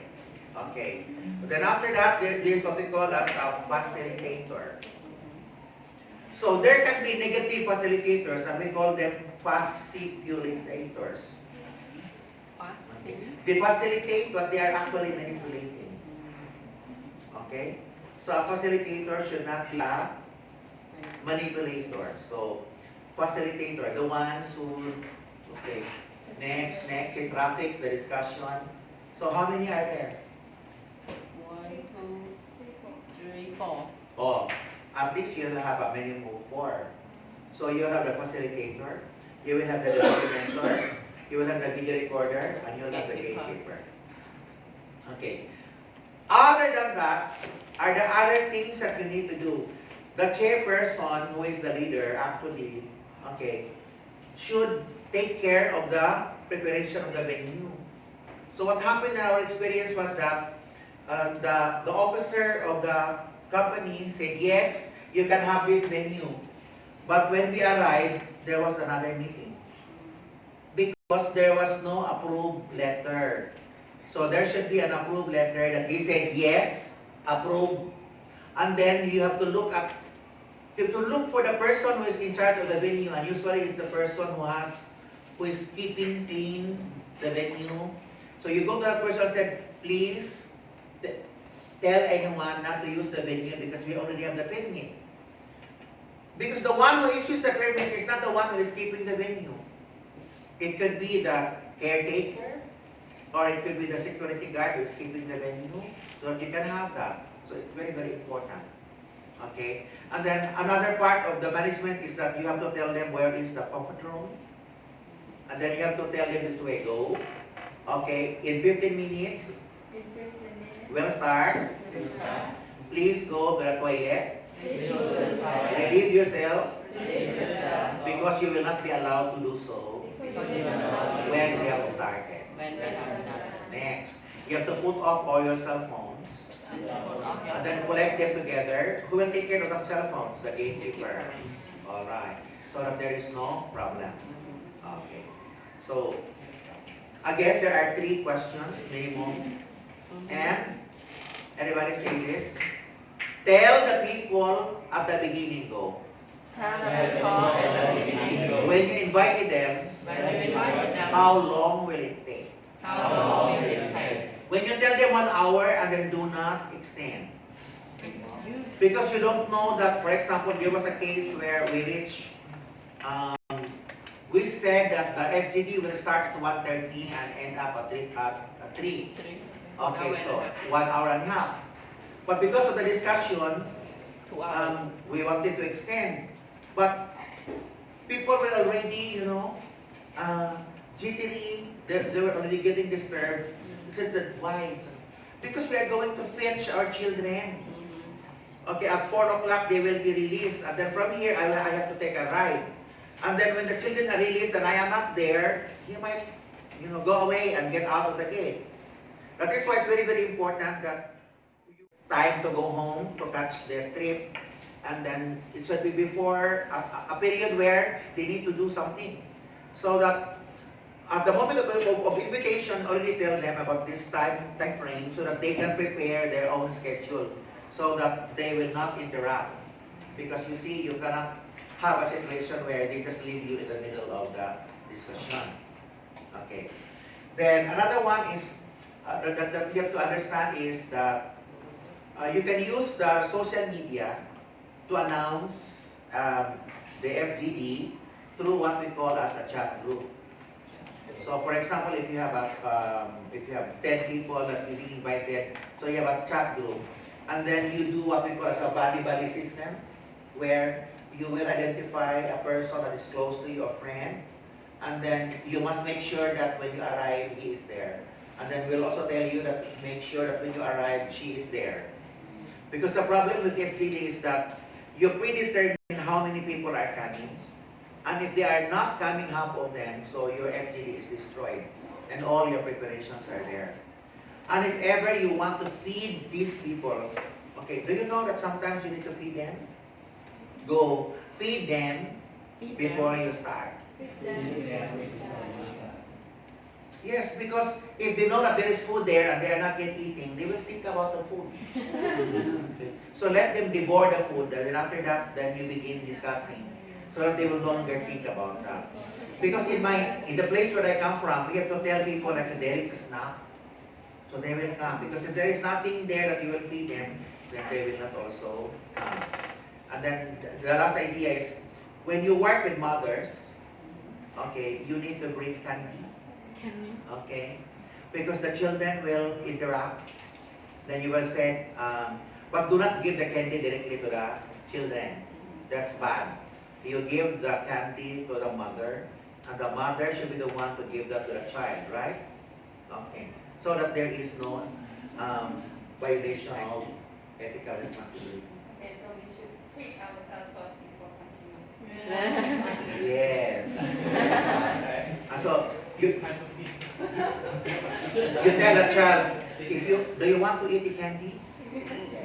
Okay. Then after that, there is what we call as a facilitator. So there can be negative facilitators and we call them facilitators. Okay. They facilitate but they are actually manipulating. Okay? So a facilitator should not be a manipulator. So facilitator, the ones who, okay. Next, in traffic, the discussion. So how many are there? 1, 2, 3, 4. Oh, at least you'll have a minimum of 4. So you have the facilitator, you will have the documenter, you will have the video recorder, and you will have the gatekeeper. Okay. Other than that, are there other things that you need to do? The chairperson, who is the leader, actually, should take care of the preparation of the venue. So what happened in our experience was that the officer of the company said, yes, you can have this venue. But when we arrived, there was another meeting. Because there was no approved letter. So there should be an approved letter that he said, yes, approved. And then you have to look for the person who is in charge of the venue, and usually it's the person who is keeping clean the venue. So you go to that person and say, please tell anyone not to use the venue because we already have the permit. Because the one who issues the permit is not the one who is keeping the venue. It could be the caretaker, or it could be the security guard who is keeping the venue, so that you can have that. So it's very, very important. Okay? And then another part of the management is that you have to tell them where is the comfort room. And then you have to tell them this way, go. Okay, in 15 minutes, we'll start. Please go to the toilet. Relieve yourself. Because you will not be allowed to do so when we have started. Next, you have to put off all your cell phones. And then collect them together. Who will take care of the cell phones? The gatekeeper. Alright. So that there is no problem. Okay. So, again, there are 3 questions, minimum. And, everybody say this. Tell the people at the beginning, go. When you invited them, how long will it take? When you tell them 1 hour and then do not extend. Because you don't know that, for example, there was a case where we reached, we said that the FGD will start at 1:30 and end up at 3. Okay, so 1 hour and a half. But because of the discussion, we wanted to extend. But people were already, jittery, they were already getting disturbed. They said, why? Because we are going to fetch our children. Okay, at 4 o'clock they will be released. And then from here, I have to take a ride. And then when the children are released and I am not there, he might, go away and get out of the gate. That is why it's very, very important that time to go home to catch their trip. And then it should be before a period where they need to do something. So that at the moment of invitation, already tell them about this time frame so that they can prepare their own schedule so that they will not interrupt. Because you see, you cannot have a situation where they just leave you in the middle of the discussion. Okay. Then another one is, that you have to understand is that you can use the social media to announce the FGD through what we call as a chat group. So for example, if you have 10 people that you be invited, so you have a chat group, and then you do what we call as a buddy system, where you will identify a person that is close to you, a friend, and then you must make sure that when you arrive, he is there. And then we'll also tell you that make sure that when you arrive, she is there. Because the problem with FGD is that you predetermine how many people are coming, and if they are not coming, half of them, so your FGD is destroyed, and all your preparations are there. And if ever you want to feed these people, okay, do you know that sometimes you need to feed them? Go feed them before you start. Yes, because if they know that there is food there and they are not yet eating, they will think about the food. Okay. So let them devour the food, and then after that, then you begin discussing, so that they will no longer think about that. Because in the place where I come from, we have to tell people that there is a snack, so they will come. Because if there is nothing there that you will feed them, then they will not also come. And then the last idea is, when you work with mothers, okay, you need to bring candy. Okay, because the children will interrupt. Then you will say, but do not give the candy directly to the children. That's bad. You give the candy to the mother, and the mother should be the one to give that to the child, right? Okay, so that there is no violation of ethical responsibility. Okay, so we should pick ourselves first before continuing. Yes. And so you tell the child, do you want to eat the candy?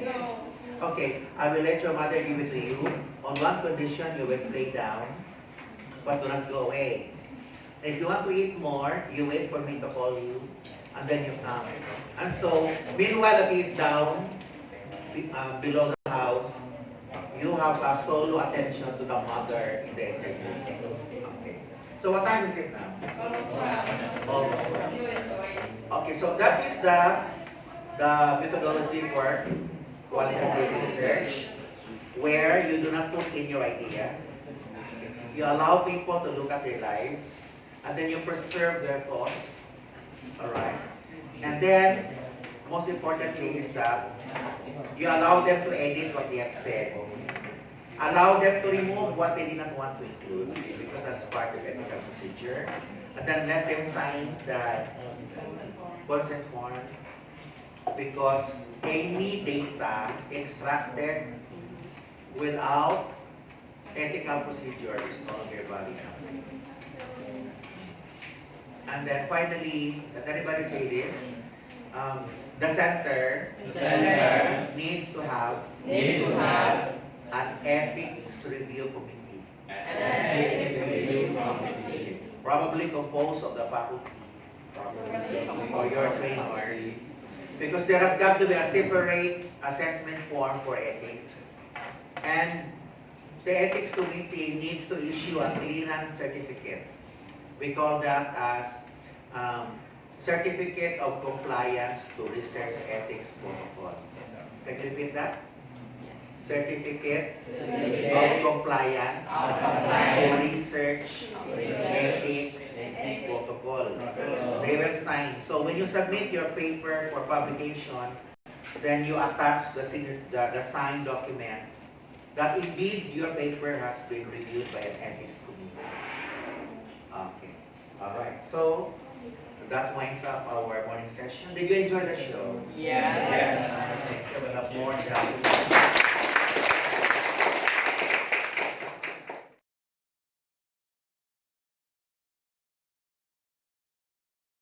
Yes. Okay, I will let your mother give it to you. On one condition, you will lay down, but do not go away. And if you want to eat more, you wait for me to call you, and then you come. And so, meanwhile that he is down, below the house, you have a solo attention to the mother in the interview. Okay. So what time is it now? Almost 12. You enjoy it. Okay, so that is the methodology for qualitative research, where you do not put in your ideas. You allow people to look at their lives, and then you preserve their thoughts. Alright? And then, most importantly is that you allow them to edit what they have said. Allow them to remove what they did not want to include, because that's part of ethical procedure. And then let them sign the consent form, because any data extracted without ethical procedure is no longer valid. And then finally, let everybody say this, the center needs to have an ethics review committee. Probably composed of the faculty, or your trainers. Because there has got to be a separate assessment form for ethics. And the ethics committee needs to issue a clearance certificate. We call that as Certificate of Compliance to Research Ethics Protocol. Can you repeat that? Certificate of Compliance to Research Ethics Protocol. They will sign. So when you submit your paper for publication, then you attach the signed document that indeed your paper has been reviewed by an ethics committee. Okay, all right. So that winds up our morning session. Did you enjoy the show? Yeah. Yes. Thank you. We have more.